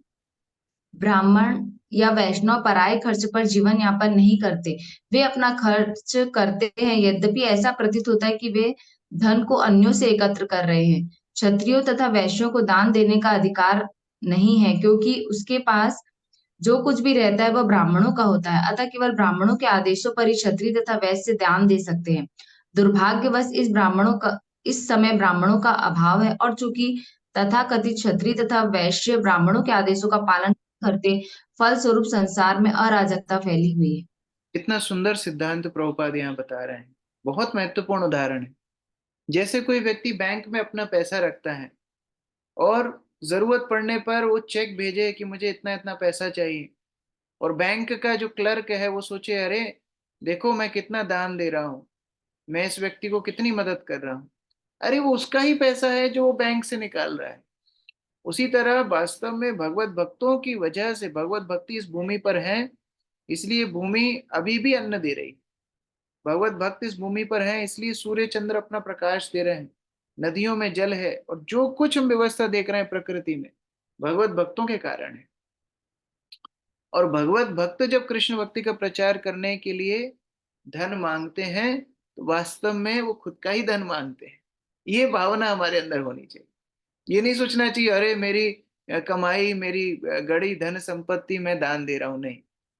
ब्राह्मण या वैष्णव पराये खर्च पर जीवन यापन नहीं करते, वे अपना खर्च करते हैं। यद्यपि ऐसा प्रतीत होता है कि वे धन को अन्यों से एकत्र कर रहे हैं। क्षत्रियों तथा वैश्यों को दान देने का अधिकार नहीं है, क्योंकि उसके पास जो कुछ भी रहता है वह ब्राह्मणों का होता है, अतः केवल ब्राह्मणों के आदेशों पर ही क्षत्रिय तथा वैश्य दान दे सकते हैं। दुर्भाग्यवश इस समय ब्राह्मणों का अभाव है, और चूंकि तथाकथित क्षत्रिय तथा वैश्य ब्राह्मणों के आदेशों का पालन करते, फलस्वरूप संसार में अराजकता फैली हुई है। इतना सुंदर सिद्धांत प्रभुपाद यहाँ बता रहे हैं, बहुत महत्वपूर्ण उदाहरण है। जैसे कोई व्यक्ति बैंक में अपना पैसा रखता है और जरूरत पड़ने पर वो चेक भेजे कि मुझे इतना इतना पैसा चाहिए, और बैंक का जो क्लर्क है वो सोचे अरे देखो मैं कितना दान दे रहा हूँ, मैं इस व्यक्ति को कितनी मदद कर रहा हूँ, अरे वो उसका ही पैसा है जो वो बैंक से निकाल रहा है। उसी तरह वास्तव में भगवत भक्तों की वजह से भगवत भक्ति इस भूमि पर है, इसलिए भूमि अभी भी अन्न दे रही। भगवत भक्त इस भूमि पर हैं, इसलिए सूर्य चंद्र अपना प्रकाश दे रहे हैं, नदियों में जल है, और जो कुछ हम व्यवस्था देख रहे हैं प्रकृति में, भगवत भक्तों के कारण है। और भगवत भक्त जब कृष्ण भक्ति का प्रचार करने के लिए धन मांगते हैं, तो वास्तव में वो खुद का ही धन मांगते हैं। ये भावना हमारे अंदर होनी चाहिए। ये नहीं सोचना चाहिए अरे मेरी कमाई, मेरी गड़ी धन संपत्ति मैं दान दे रहा हूं। नहीं,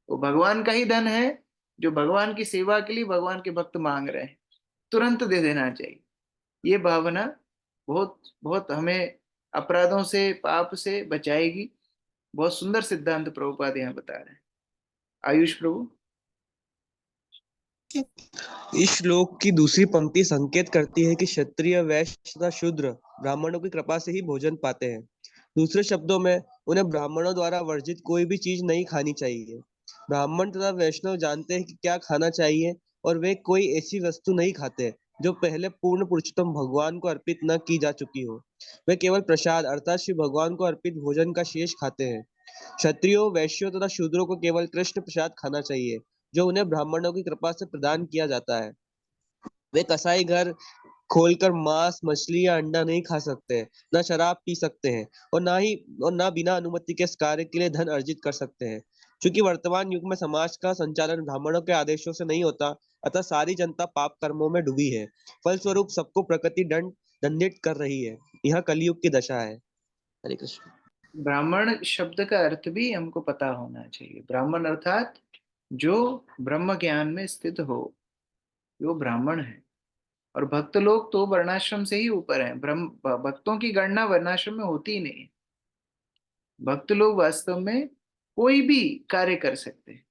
वो भगवान का ही धन है, जो भगवान की सेवा के लिए भगवान के भक्त मांग रहे हैं, तुरंत दे देना चाहिए। ये भावना बहुत बहुत हमें अपराधों से, पाप से बचाएगी। बहुत सुंदर सिद्धांत प्रभुपाद यहाँ बता रहे हैं। आयुष प्रभु। इस श्लोक की दूसरी पंक्ति संकेत करती है कि क्षत्रिय, वैश्य तथा शूद्र ब्राह्मणों की कृपा से ही भोजन पाते हैं। दूसरे शब्दों में उन्हें ब्राह्मणों द्वारा वर्जित कोई भी चीज नहीं खानी चाहिए। ब्राह्मण तथा वैष्णव जानते हैं कि क्या खाना चाहिए, और वे कोई ऐसी वस्तु नहीं खाते जो पहले पूर्ण पुरुषोत्तम भगवान को अर्पित न की जा चुकी हो। वे केवल प्रसाद अर्थात श्री भगवान को अर्पित भोजन का शेष खाते हैं। क्षत्रियों, वैश्यों तथा शूद्रों को केवल कृष्ण प्रसाद खाना चाहिए, जो उन्हें ब्राह्मणों की कृपा से प्रदान किया जाता है। वे कसाई घर खोलकर मांस, मछली या अंडा नहीं खा सकते, न शराब पी सकते हैं और ना बिना अनुमति के इस कार्य के लिए धन अर्जित कर सकते हैं। क्योंकि वर्तमान युग में समाज का संचालन ब्राह्मणों के आदेशों से नहीं होता, अतः सारी जनता पाप कर्मों में डूबी है। फलस्वरूप सबको प्रकृति दंडित कर रही है। यह कलयुग की दशा है। हरे कृष्ण। ब्राह्मण शब्द का अर्थ भी हमको पता होना चाहिए। ब्राह्मण अर्थात जो ब्रह्म ज्ञान में स्थित हो, वो ब्राह्मण है। और भक्त लोग तो वर्णाश्रम से ही ऊपर हैं। भक्तों की गणना वर्णाश्रम में होती ही नहीं है। भक्त लोग वास्तव में कोई भी कार्य कर सकते हैं।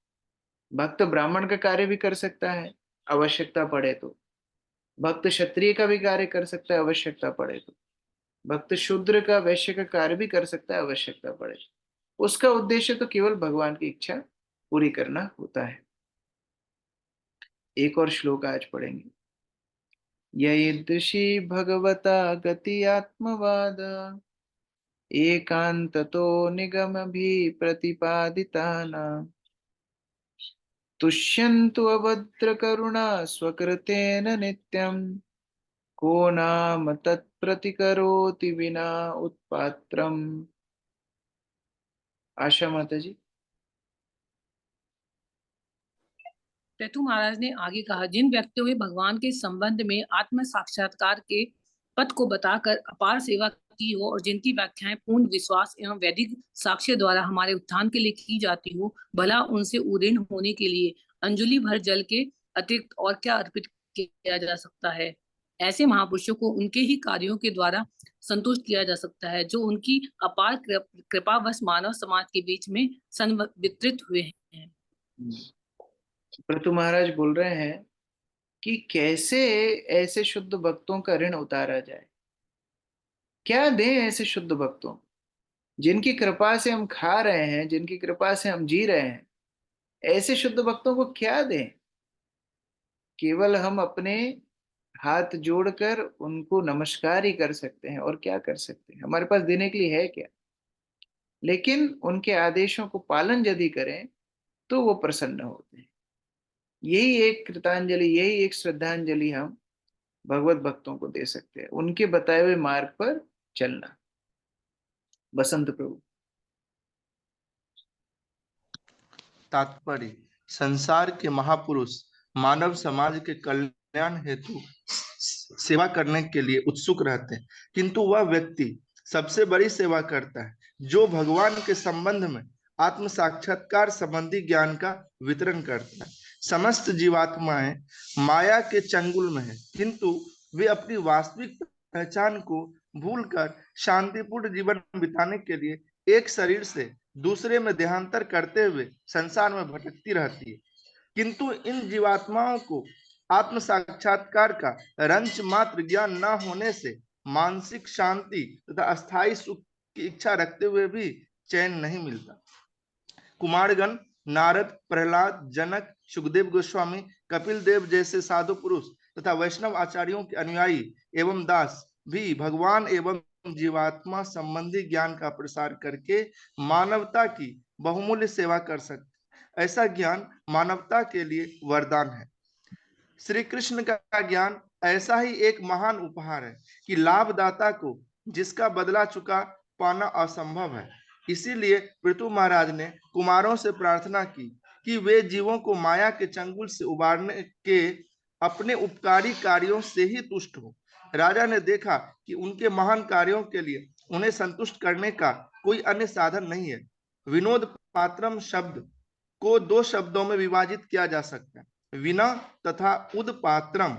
भक्त ब्राह्मण का कार्य भी कर सकता है आवश्यकता पड़े तो। भक्त क्षत्रिय का भी कार्य कर सकता है आवश्यकता पड़े तो। भक्त शूद्र का, वैश्य का कार्य भी कर सकता है आवश्यकता पड़े। उसका उद्देश्य तो केवल भगवान की इच्छा पूरी करना होता है। एक और श्लोक आज पढ़ेंगे। यदृशी भगवता गति आत्मवाद एकांततो निगम भी प्रतिपादिताना तुष्यन्तु अभद्र करुणा स्वकृतेन नित्यम को नाम तत्प्रतिकरोति विना उत्पात्रम। आशा माता जी। पृथु महाराज ने आगे कहा, जिन व्यक्तियों ने भगवान के संबंध में आत्म साक्षात्कार के पथ को बताकर अपार सेवा की हो और जिनकी व्याख्याएं पूर्ण विश्वास एवं वैदिक साक्ष्य द्वारा हमारे उत्थान के लिए की जाती हो, भला उनसे उदीर्ण होने के लिए अंजलि भर जल के अतिरिक्त और क्या अर्पित किया जा सकता है। ऐसे महापुरुषों को उनके ही कार्यों के द्वारा संतुष्ट किया जा सकता है, जो उनकी अपार कृपावश मानव समाज के बीच में संवितरित हुए हैं। पृथु महाराज बोल रहे हैं कि कैसे ऐसे शुद्ध भक्तों का ऋण उतारा जाए। क्या दें ऐसे शुद्ध भक्तों, जिनकी कृपा से हम खा रहे हैं, जिनकी कृपा से हम जी रहे हैं। ऐसे शुद्ध भक्तों को क्या दें? केवल हम अपने हाथ जोड़कर उनको नमस्कार ही कर सकते हैं, और क्या कर सकते हैं? हमारे पास देने के लिए है क्या? लेकिन उनके आदेशों को पालन यदि करें तो वो प्रसन्न होते हैं। यही एक कृतांजलि, यही एक श्रद्धांजलि हम भगवत भक्तों को दे सकते हैं, उनके बताए हुए मार्ग पर चलना। बसंत प्रभु। तात्पर्य: संसार के महापुरुष मानव समाज के कल्याण हेतु सेवा करने के लिए उत्सुक रहते हैं, किंतु वह व्यक्ति सबसे बड़ी सेवा करता है जो भगवान के संबंध में आत्म साक्षात्कार संबंधी ज्ञान का वितरण करता है। समस्त जीवात्माएं माया के चंगुल में हैं, किंतु वे अपनी वास्तविक पहचान को भूलकर शांतिपूर्ण जीवन बिताने के लिए एक शरीर से दूसरे में देहांतर करते हुए संसार में भटकती रहती है। किंतु इन जीवात्माओं को आत्म साक्षात्कार का रंच मात्र ज्ञान न होने से मानसिक शांति तथा अस्थायी सुख की इच्छा रखते हुए भी चैन नहीं मिलता। कुमारगण, नारद, प्रहलाद, जनक, सुखदेव गोस्वामी, कपिल देव जैसे साधु पुरुष तथा वैष्णव आचार्यों के अनुयायी एवं दास भी भगवान एवं जीवात्मा संबंधी ज्ञान का प्रसार करके मानवता की बहुमूल्य सेवा कर सकते। ऐसा ज्ञान मानवता के लिए वरदान है। श्री कृष्ण का ज्ञान ऐसा ही एक महान उपहार है कि लाभदाता को जिसका बदला चुका पाना असंभव है। इसीलिए पृथु महाराज ने कुमारों से प्रार्थना की कि वे जीवों को माया के चंगुल से उबारने के अपने उपकारी कार्यों से ही तुष्ट हो। राजा ने देखा कि उनके महान कार्यों के लिए उन्हें संतुष्ट करने का कोई अन्य साधन नहीं है। विनोद पात्रम शब्द को दो शब्दों में विभाजित किया जा सकता है, विना तथा उदपात्रम,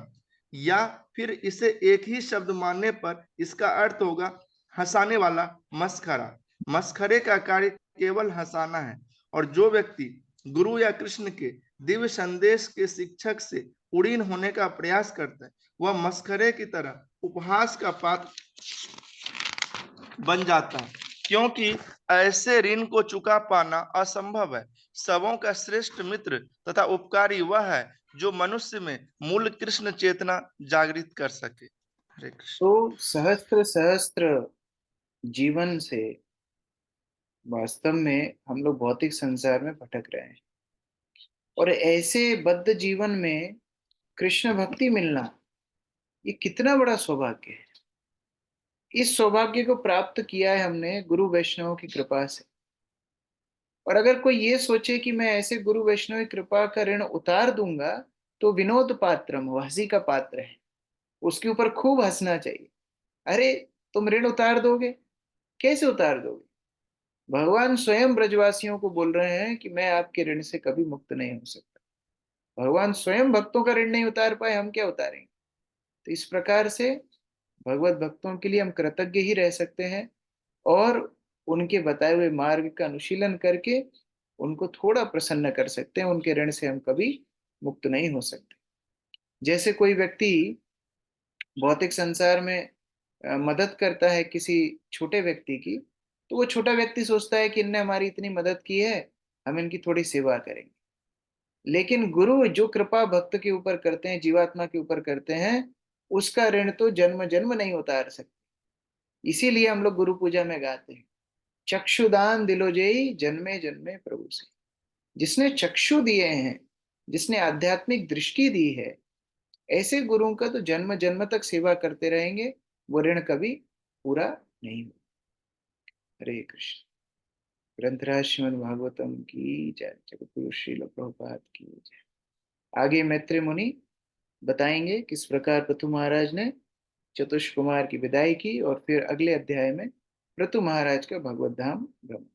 या फिर इसे एक ही शब्द मानने पर इसका अर्थ होगा हंसाने वाला, मस्खरा। मस्खरे का कार्य केवल हंसाना है, और जो व्यक्ति गुरु या कृष्ण के दिव्य संदेश के शिक्षक से उड़ीन होने का प्रयास करता है, वह मस्खरे की तरह उपहास का पात्र बन जाता है, क्योंकि ऐसे ऋण को चुका पाना असंभव है। सबों का श्रेष्ठ मित्र तथा उपकारी वह है जो मनुष्य में मूल कृष्ण चेतना जागृत कर सके। हरे कृष्ण। तो सहस्त्र सहस्त्र जीवन से वास्तव में हम लोग भौतिक संसार में भटक रहे हैं, और ऐसे बद्ध जीवन में कृष्ण भक्ति मिलना ये कितना बड़ा सौभाग्य है। इस सौभाग्य को प्राप्त किया है हमने गुरु वैष्णव की कृपा से। और अगर कोई ये सोचे कि मैं ऐसे गुरु वैष्णव की कृपा का ऋण उतार दूंगा, तो विनोद पात्रम, वो हंसी का पात्र है, उसके ऊपर खूब हंसना चाहिए। अरे तुम ऋण उतार दोगे, कैसे उतार दोगे? भगवान स्वयं ब्रजवासियों को बोल रहे हैं कि मैं आपके ऋण से कभी मुक्त नहीं हो सकता। भगवान स्वयं भक्तों का ऋण नहीं उतार पाए, हम क्या उतारेंगे? तो इस प्रकार से भगवत भक्तों के लिए हम कृतज्ञ ही रह सकते हैं, और उनके बताए हुए मार्ग का अनुशीलन करके उनको थोड़ा प्रसन्न कर सकते हैं। उनके ऋण से हम कभी मुक्त नहीं हो सकते। जैसे कोई व्यक्ति भौतिक संसार में मदद करता है किसी छोटे व्यक्ति की, तो वो छोटा व्यक्ति सोचता है कि इनने हमारी इतनी मदद की है, हम इनकी थोड़ी सेवा करेंगे। लेकिन गुरु जो कृपा भक्त के ऊपर करते हैं, जीवात्मा के ऊपर करते हैं, उसका ऋण तो जन्म जन्म नहीं उतार सकते। इसीलिए हम लोग गुरु पूजा में गाते हैं, चक्षुदान दिलोजेई जन्मे जन्मे प्रभु से। जिसने चक्षु दिए हैं, जिसने आध्यात्मिक दृष्टि दी है, ऐसे गुरुओं का तो जन्म जन्म तक सेवा करते रहेंगे, वो ऋण कभी पूरा नहीं हो। हरे कृष्ण। ग्रंथराज श्रीमद् भागवतम की जय। जगतगुरु श्रील प्रभुपाद की जय। आगे मैत्री मुनि बताएंगे किस प्रकार पृथु महाराज ने चतुष कुमार की विदाई की, और फिर अगले अध्याय में पृथु महाराज का भगवत धाम भ्रमण।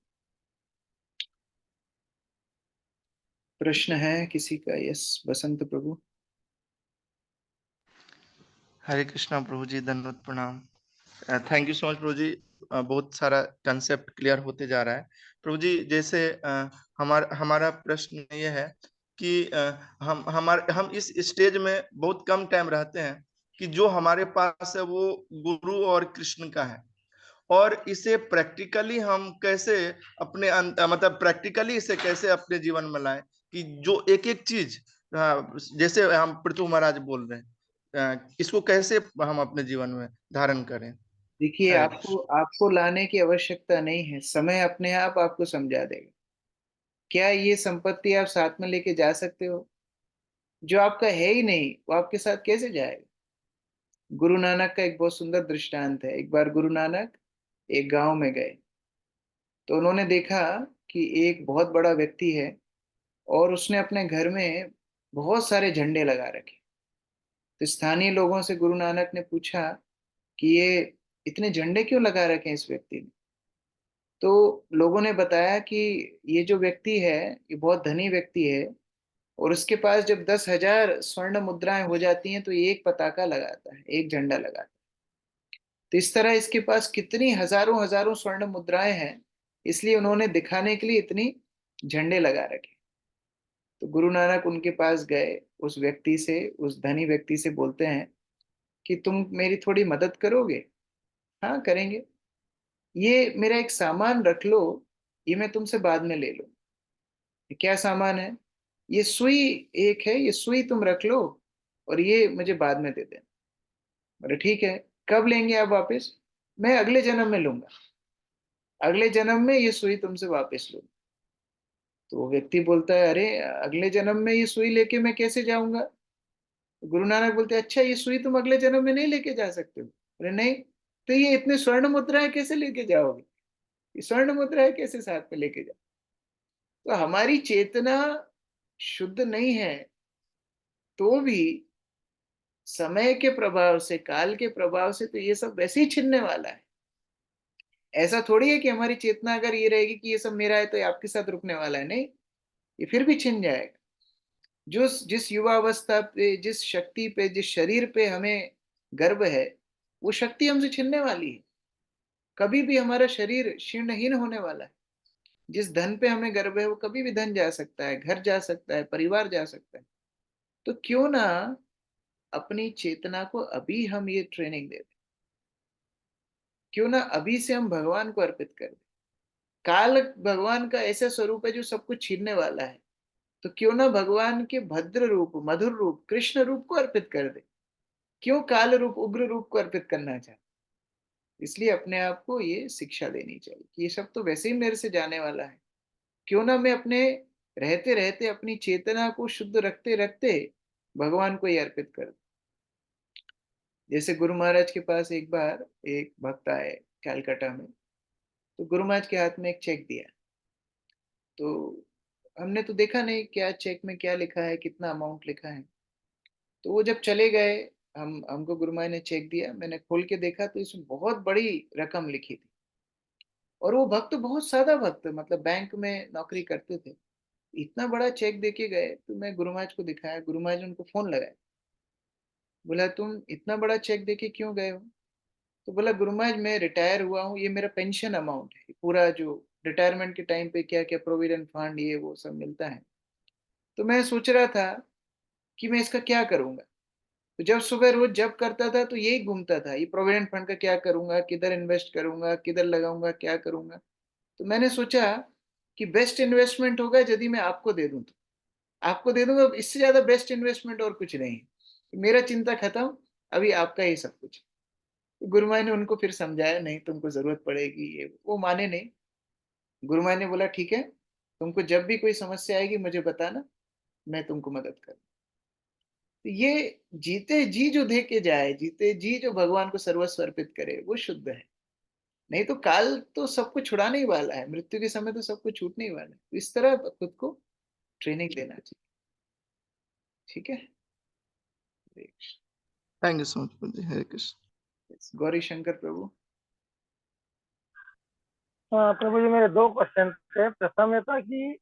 प्रश्न है किसी का? यस बसंत प्रभु। हरे कृष्णा प्रभु जी, दंडवत प्रणाम। Thank you so much Prabhu जी। बहुत सारा कंसेप्ट क्लियर होते जा रहा है प्रभु जी। जैसे हमारा प्रश्न ये है कि हम इस स्टेज में बहुत कम टाइम रहते हैं कि जो हमारे पास है वो गुरु और कृष्ण का है, और इसे प्रैक्टिकली हम कैसे अपने मतलब प्रैक्टिकली इसे कैसे अपने जीवन में लाएं, कि जो एक एक चीज जैसे हम पृथु महाराज बोल रहे हैं, इसको कैसे हम अपने जीवन में धारण करें। देखिए, हरे आपको कृष्ण। आपको लाने की आवश्यकता नहीं है, समय अपने आप आपको समझा देगा। क्या ये संपत्ति आप साथ में लेके जा सकते हो? जो आपका है ही नहीं, वो आपके साथ कैसे जाएगा? गुरु नानक का एक बहुत सुंदर दृष्टांत है। एक बार गुरु नानक एक गांव में गए, तो उन्होंने देखा कि एक बहुत बड़ा व्यक्ति है, और उसने अपने घर में बहुत सारे झंडे लगा रखे। तो स्थानीय लोगों से गुरु नानक ने पूछा कि ये इतने झंडे क्यों लगा रखे हैं इस व्यक्ति ने? तो लोगों ने बताया कि ये जो व्यक्ति है, ये बहुत धनी व्यक्ति है, और उसके पास जब 10,000 स्वर्ण मुद्राएं हो जाती हैं तो ये एक पताका लगाता है, एक झंडा लगाता है। तो इस तरह इसके पास कितनी हजारों हजारों स्वर्ण मुद्राएं हैं, इसलिए उन्होंने दिखाने के लिए इतनी झंडे लगा रखे। तो गुरु नानक उनके पास गए, उस व्यक्ति से, उस धनी व्यक्ति से बोलते हैं कि तुम मेरी थोड़ी मदद करोगे? हाँ करेंगे। ये मेरा एक सामान रख लो, ये मैं तुमसे बाद में ले लूँ। ये क्या सामान है? ये सुई एक है, ये सुई तुम रख लो, और ये मुझे बाद में दे देना। बोले ठीक है, कब लेंगे आप वापस? मैं अगले जन्म में लूंगा, अगले जन्म में ये सुई तुमसे वापस लूंगा। तो वो व्यक्ति बोलता है, अरे अगले जन्म में ये सुई लेके मैं कैसे जाऊंगा? तो गुरु नानक बोलते हैं, अच्छा ये सुई तुम अगले जन्म में नहीं लेके जा सकते हो? अरे नहीं। तो ये इतने स्वर्ण मुद्राएं कैसे लेके जाओगे? ये स्वर्ण मुद्राएं कैसे साथ में लेके जाओ? तो हमारी चेतना शुद्ध नहीं है, तो भी समय के प्रभाव से, काल के प्रभाव से तो ये सब वैसे ही छिनने वाला है। ऐसा थोड़ी है कि हमारी चेतना अगर ये रहेगी कि ये सब मेरा है तो ये आपके साथ रुकने वाला है। नहीं, ये फिर भी छिन जाएगा। जो जिस युवा अवस्था पे, जिस शक्ति पे, जिस शरीर पे हमें गर्व है, वो शक्ति हमसे छिनने वाली है। कभी भी हमारा शरीर क्षीणहीन होने वाला है। जिस धन पे हमें गर्व है, वो कभी भी धन जा सकता है, घर जा सकता है, परिवार जा सकता है। तो क्यों ना अपनी चेतना को अभी हम ये ट्रेनिंग दे दें? क्यों ना अभी से हम भगवान को अर्पित कर दें? काल भगवान का ऐसा स्वरूप है जो सब कुछ छीनने वाला है। तो क्यों ना भगवान के भद्र रूप, मधुर रूप, कृष्ण रूप को अर्पित कर दे? क्यों काल रूप, उग्र रूप को अर्पित करना चाहते? इसलिए अपने आप को ये शिक्षा देनी चाहिए कि ये सब तो वैसे ही मेरे से जाने वाला है, क्यों ना मैं अपने रहते रहते अपनी चेतना को शुद्ध रखते रखते भगवान को ही अर्पित कर दूं। जैसे गुरु महाराज के पास एक बार एक भक्त आए कैलकाटा में, तो गुरु महाराज के हाथ में एक चेक दिया। तो हमने तो देखा नहीं क्या चेक में क्या लिखा है, कितना अमाउंट लिखा है। तो वो जब चले गए, हमको गुरु महाराज ने चेक दिया, मैंने खोल के देखा तो इसमें बहुत बड़ी रकम लिखी थी। और वो भक्त बहुत सादा भक्त, मतलब बैंक में नौकरी करते थे। इतना बड़ा चेक देके गए, तो मैं गुरु महाराज को दिखाया, गुरु महाराज ने उनको फोन लगाया, बोला तुम इतना बड़ा चेक देके क्यों गए हो? तो बोला गुरु महाराज मैं रिटायर हुआ हूँ, ये मेरा पेंशन अमाउंट है, पूरा जो रिटायरमेंट के टाइम पे क्या क्या प्रोविडेंट फंड ये वो सब मिलता है। तो मैं सोच रहा था कि मैं इसका क्या करूंगा। तो जब सुबह रोज जब करता था तो यही घूमता था, ये प्रोविडेंट फंड का क्या करूंगा, किधर इन्वेस्ट करूंगा, किधर लगाऊंगा, क्या करूंगा। तो मैंने सोचा कि बेस्ट इन्वेस्टमेंट होगा यदि मैं आपको दे दूं, तो आपको दे दूंगा, इससे ज्यादा बेस्ट इन्वेस्टमेंट और कुछ नहीं है। मेरा चिंता खत्म, अभी आपका ही सब कुछ। तो गुरु महाराज ने उनको फिर समझाया, नहीं तुमको जरूरत पड़ेगी, ये वो माने नहीं। गुरु महाराज ने बोला ठीक है, तुमको जब भी कोई समस्या आएगी मुझे बताना, मैं तुमको मदद कर। तो ये जीते जी जो दे के जाए, जीते जी जो भगवान को सर्वस्व अर्पित करे, वो शुद्ध है। नहीं तो काल तो सबको छुड़ाने ही वाला है, मृत्यु के समय तो सबको छूटने ही वाला है। तो इस तरह खुद को ट्रेनिंग देना चाहिए। ठीक है, Hare Krishna. Thank you so much Prabhu ji. Hare Krishna. Gauri Shankar Prabhu. Prabhu ji मेरे दो क्वेश्चन थे। प्रथम ये था कि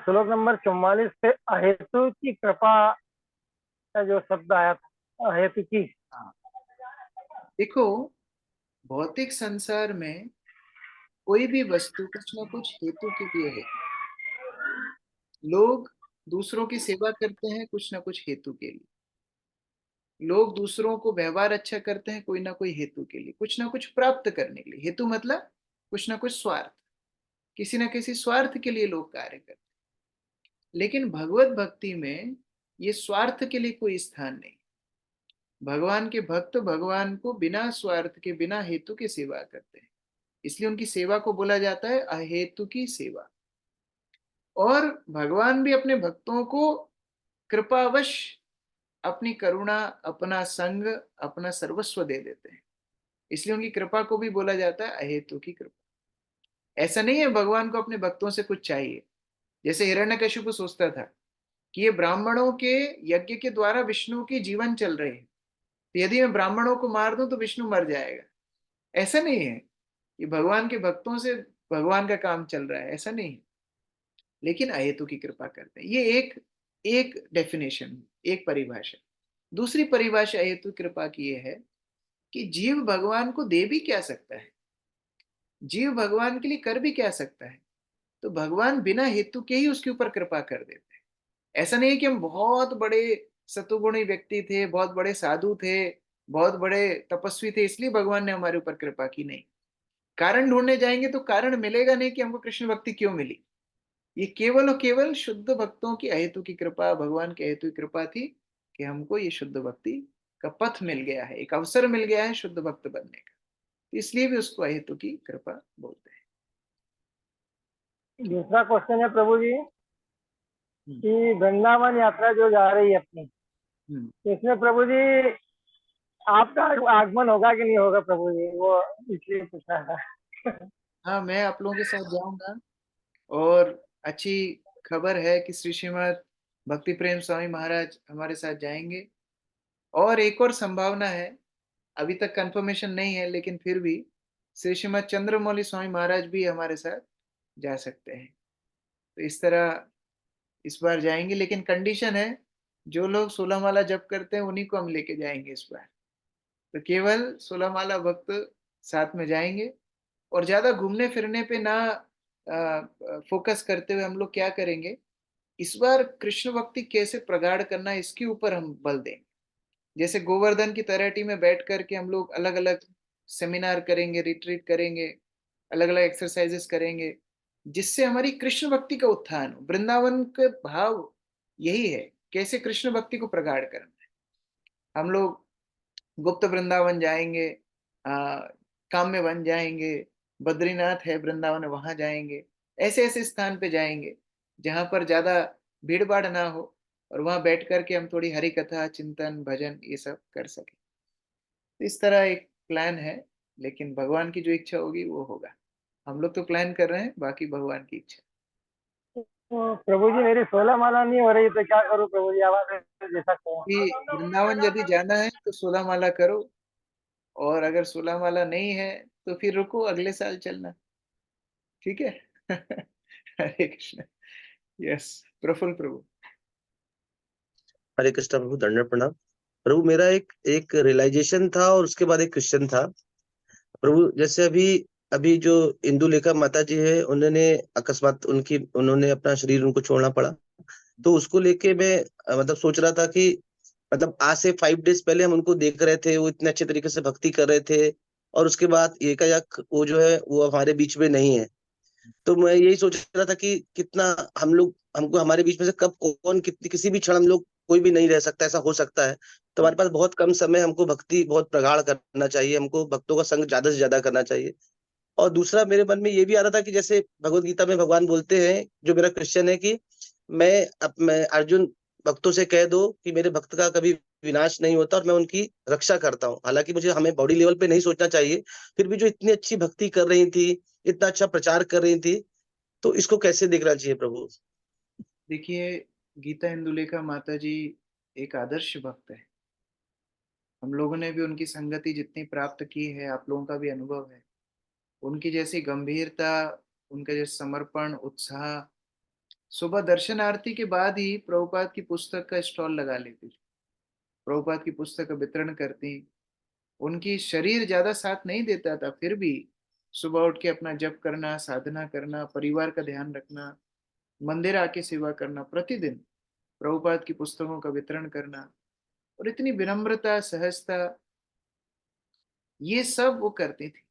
श्लोक नंबर 44 पे अहेतु की कृपा का जो शब्द आया था, अहेतु की। देखो, भौतिक संसार में कोई भी वस्तु कुछ ना कुछ हेतु के लिए है। लोग दूसरों की सेवा करते हैं कुछ ना कुछ हेतु के लिए। लोग दूसरों को व्यवहार अच्छा करते हैं कोई ना कोई हेतु के लिए, कुछ ना कुछ प्राप्त करने के लिए। हेतु मतलब कुछ ना कुछ स्वार्थ, किसी ना किसी स्वार्थ के लिए लोग कार्य करते हैं। लेकिन भगवत भक्ति में ये स्वार्थ के लिए कोई स्थान नहीं। भगवान के भक्त भगवान को बिना स्वार्थ के, बिना हेतु के सेवा करते हैं, इसलिए उनकी सेवा को बोला जाता है अहेतु की सेवा। और भगवान भी अपने भक्तों को कृपावश अपनी करुणा, अपना संग, अपना सर्वस्व दे देते हैं, इसलिए उनकी कृपा को भी बोला जाता है अहेतु की कृपा। ऐसा नहीं है भगवान को अपने भक्तों से कुछ चाहिए। जैसे हिरण्यकशिपु सोचता था कि ये ब्राह्मणों के यज्ञ के द्वारा विष्णु की जीवन चल रही है, तो यदि मैं ब्राह्मणों को मार दूं तो विष्णु मर जाएगा। ऐसा नहीं है कि भगवान के भक्तों से भगवान का काम चल रहा है, ऐसा नहीं है। लेकिन अहेतु की कृपा करते हैं, ये एक एक डेफिनेशन, एक परिभाषा। दूसरी परिभाषा अहेतु कृपा की ये है कि जीव भगवान को दे भी क्या सकता है, जीव भगवान के लिए कर भी क्या सकता है। तो भगवान बिना हेतु के ही उसके ऊपर कृपा कर देते हैं। ऐसा नहीं है कि हम बहुत बड़े सतुगुणी व्यक्ति थे, बहुत बड़े साधु थे, बहुत बड़े तपस्वी थे, इसलिए भगवान ने हमारे ऊपर कृपा की। नहीं, कारण ढूंढने जाएंगे तो कारण मिलेगा नहीं कि हमको कृष्ण भक्ति क्यों मिली। ये केवल और केवल शुद्ध भक्तों की अहेतु की कृपा, भगवान की अहेतु की कृपा थी कि हमको ये शुद्ध भक्ति का पथ मिल गया है, एक अवसर मिल गया है शुद्ध भक्त बनने का। इसलिए भी उसको अहेतु की कृपा बोलते हैं। दूसरा क्वेश्चन है प्रभु जी कि वृंदावन यात्रा जो जा रही है अपनी, इसमें प्रभु जी आपका आगमन होगा कि नहीं होगा प्रभु जी, वो इसलिए पूछा था। हाँ, मैं आप लोगों के साथ जाऊंगा। और अच्छी खबर है कि श्री श्रीमद भक्ति प्रेम स्वामी महाराज हमारे साथ जाएंगे। और एक और संभावना है, अभी तक कंफर्मेशन नहीं है, लेकिन फिर भी श्री श्रीमद चंद्रमौली स्वामी महाराज भी हमारे साथ जा सकते हैं। तो इस तरह इस बार जाएंगे, लेकिन कंडीशन है जो लोग 16 माला जप करते हैं उन्हीं को हम लेके जाएंगे इस बार। तो केवल 16 माला भक्त साथ में जाएंगे। और ज्यादा घूमने फिरने पे ना फोकस करते हुए हम लोग क्या करेंगे, इस बार कृष्ण भक्ति कैसे प्रगाढ़ करना है इसके ऊपर हम बल देंगे। जैसे गोवर्धन की तलहटी में बैठ करके हम लोग अलग अलग सेमिनार करेंगे, रिट्रीट करेंगे, अलग अलग एक्सरसाइजेस करेंगे, जिससे हमारी कृष्ण भक्ति का उत्थान हो। वृंदावन के भाव यही है, कैसे कृष्ण भक्ति को प्रगाढ़ करना है। हम लोग गुप्त वृंदावन जाएंगे, काम में बन जाएंगे, बद्रीनाथ है वृंदावन है वहां जाएंगे, ऐसे ऐसे स्थान पे जाएंगे जहां पर ज्यादा भीड़ भाड़ ना हो, और वहां बैठ करके हम थोड़ी हरि कथा चिंतन भजन ये सब कर सके। तो इस तरह एक प्लान है, लेकिन भगवान की जो इच्छा होगी वो होगा। हम लोग तो प्लान कर रहे हैं, बाकी भगवान की इच्छा। तो प्रभु जी मेरी 16 माला नहीं हो रही तो क्या करूं प्रभु जी, आवाज दे सकते कि हैं? वृंदावन यदि जाना है तो 16 माला करो, और अगर 16 माला नहीं है तो फिर रुको, अगले साल चलना। ठीक है। हरे कृष्ण। यस, प्रफुल्ल प्रभु। हरे कृष्णा प्रभु, दंडवत प्रणाम। प्रभु मेरा एक एक रियलाइजेशन था और उसके बाद एक क्वेश्चन था। प्रभु जैसे अभी अभी जो इंदुलेखा माता जी है, उन्होंने अकस्मात उन्होंने अपना शरीर उनको छोड़ना पड़ा, तो उसको लेके मैं मतलब सोच रहा था कि मतलब आज से 5 डेज पहले हम उनको देख रहे थे, वो इतने अच्छे तरीके से भक्ति कर रहे थे, और उसके बाद एकाएक वो जो है वो हमारे बीच में नहीं है। तो मैं यही सोच रहा था कि कितना हम लोग, हमको हमारे बीच में से कब कौन कितनी किसी भी क्षण हम लोग कोई भी नहीं रह सकता, ऐसा हो सकता है। तो हमारे पास बहुत कम समय, हमको भक्ति बहुत प्रगाढ़ करना चाहिए, हमको भक्तों का संग ज्यादा से ज्यादा करना चाहिए। और दूसरा मेरे मन में ये भी आ रहा था कि जैसे भगवत गीता में भगवान बोलते हैं, जो मेरा क्वेश्चन है कि मैं अर्जुन भक्तों से कह दो कि मेरे भक्त का कभी विनाश नहीं होता और मैं उनकी रक्षा करता हूँ। हालांकि मुझे हमें बॉडी लेवल पे नहीं सोचना चाहिए, फिर भी जो इतनी अच्छी भक्ति कर रही थी, इतना अच्छा प्रचार कर रही थी, तो इसको कैसे देखना चाहिए प्रभु? देखिए, गीता इंदुलेखा माता जी एक आदर्श भक्त है। हम लोगों ने भी उनकी संगति जितनी प्राप्त की है, आप लोगों का भी अनुभव है, उनकी जैसी गंभीरता, उनका जैसा समर्पण उत्साह। सुबह दर्शन आरती के बाद ही प्रभुपाद की पुस्तक का स्टॉल लगा लेती थी, प्रभुपाद की पुस्तक का वितरण करती। उनकी शरीर ज्यादा साथ नहीं देता था, फिर भी सुबह उठ के अपना जप करना, साधना करना, परिवार का ध्यान रखना, मंदिर आके सेवा करना, प्रतिदिन प्रभुपाद की पुस्तकों का वितरण करना, और इतनी विनम्रता सहजता, ये सब वो करती थी।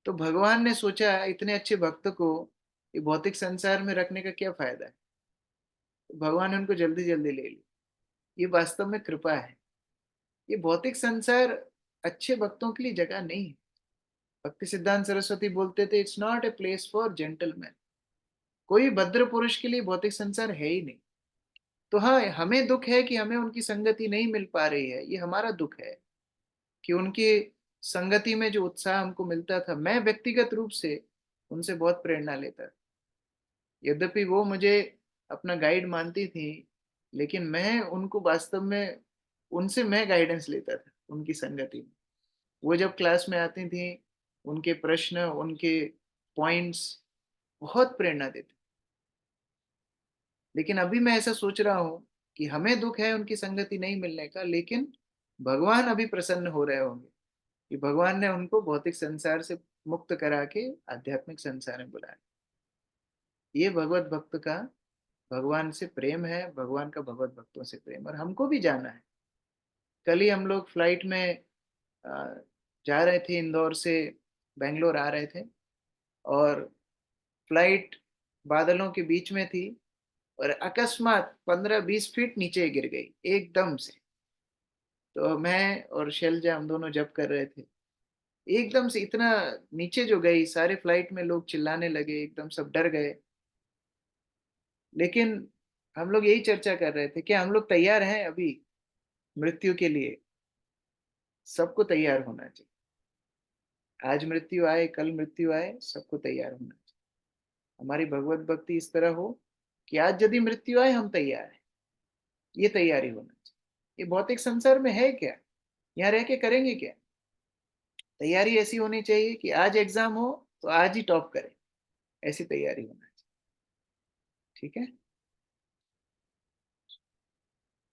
तो भगवान ने सोचा इतने अच्छे भक्त को ये भौतिक संसार में रखने का क्या फायदा है, तो भगवान ने उनको जल्दी जल्दी ले ली। ये वास्तव में कृपा है। ये भौतिक संसार अच्छे भक्तों के लिए जगह नहीं है। भक्ति सिद्धांत सरस्वती बोलते थे, it's not a place for gentleman. कोई भद्र पुरुष के लिए भौतिक संसार है ही नहीं। तो हाँ, हमें दुख है कि हमें उनकी संगति नहीं मिल पा रही है, ये हमारा दुख है कि उनकी संगति में जो उत्साह हमको मिलता था, मैं व्यक्तिगत रूप से उनसे बहुत प्रेरणा लेता था। यद्यपि वो मुझे अपना गाइड मानती थी, लेकिन मैं उनको वास्तव में, उनसे मैं गाइडेंस लेता था उनकी संगति में। वो जब क्लास में आती थी, उनके प्रश्न, उनके पॉइंट्स बहुत प्रेरणा देते। लेकिन अभी मैं ऐसा सोच रहा हूँ कि हमें दुख है उनकी संगति नहीं मिलने का, लेकिन भगवान अभी प्रसन्न हो रहे होंगे कि भगवान ने उनको भौतिक संसार से मुक्त करा के आध्यात्मिक संसार में बुलाया। ये भगवत भक्त का भगवान से प्रेम है, भगवान का भगवत भक्तों से प्रेम। और हमको भी जाना है। कल ही हम लोग फ्लाइट में अ, जा रहे थे, इंदौर से बेंगलोर आ रहे थे, और फ्लाइट बादलों के बीच में थी, और अकस्मात 15-20 फीट नीचे गिर गई एकदम से। तो मैं और शैलजा हम दोनों जब कर रहे थे, एकदम से इतना नीचे जो गई, सारे फ्लाइट में लोग चिल्लाने लगे, एकदम सब डर गए। लेकिन हम लोग यही चर्चा कर रहे थे कि हम लोग तैयार हैं अभी मृत्यु के लिए। सबको तैयार होना चाहिए। आज मृत्यु आए, कल मृत्यु आए, सबको तैयार होना चाहिए। हमारी भगवत भक्ति इस तरह हो कि आज यदि मृत्यु आए हम तैयार हैं। ये तैयारी होना चाहिए। ये भौतिक संसार में है क्या, यहाँ रह के करेंगे क्या। तैयारी ऐसी होनी चाहिए कि आज एग्जाम हो तो आज ही टॉप करें, ऐसी तैयारी होना चाहिए। ठीक है।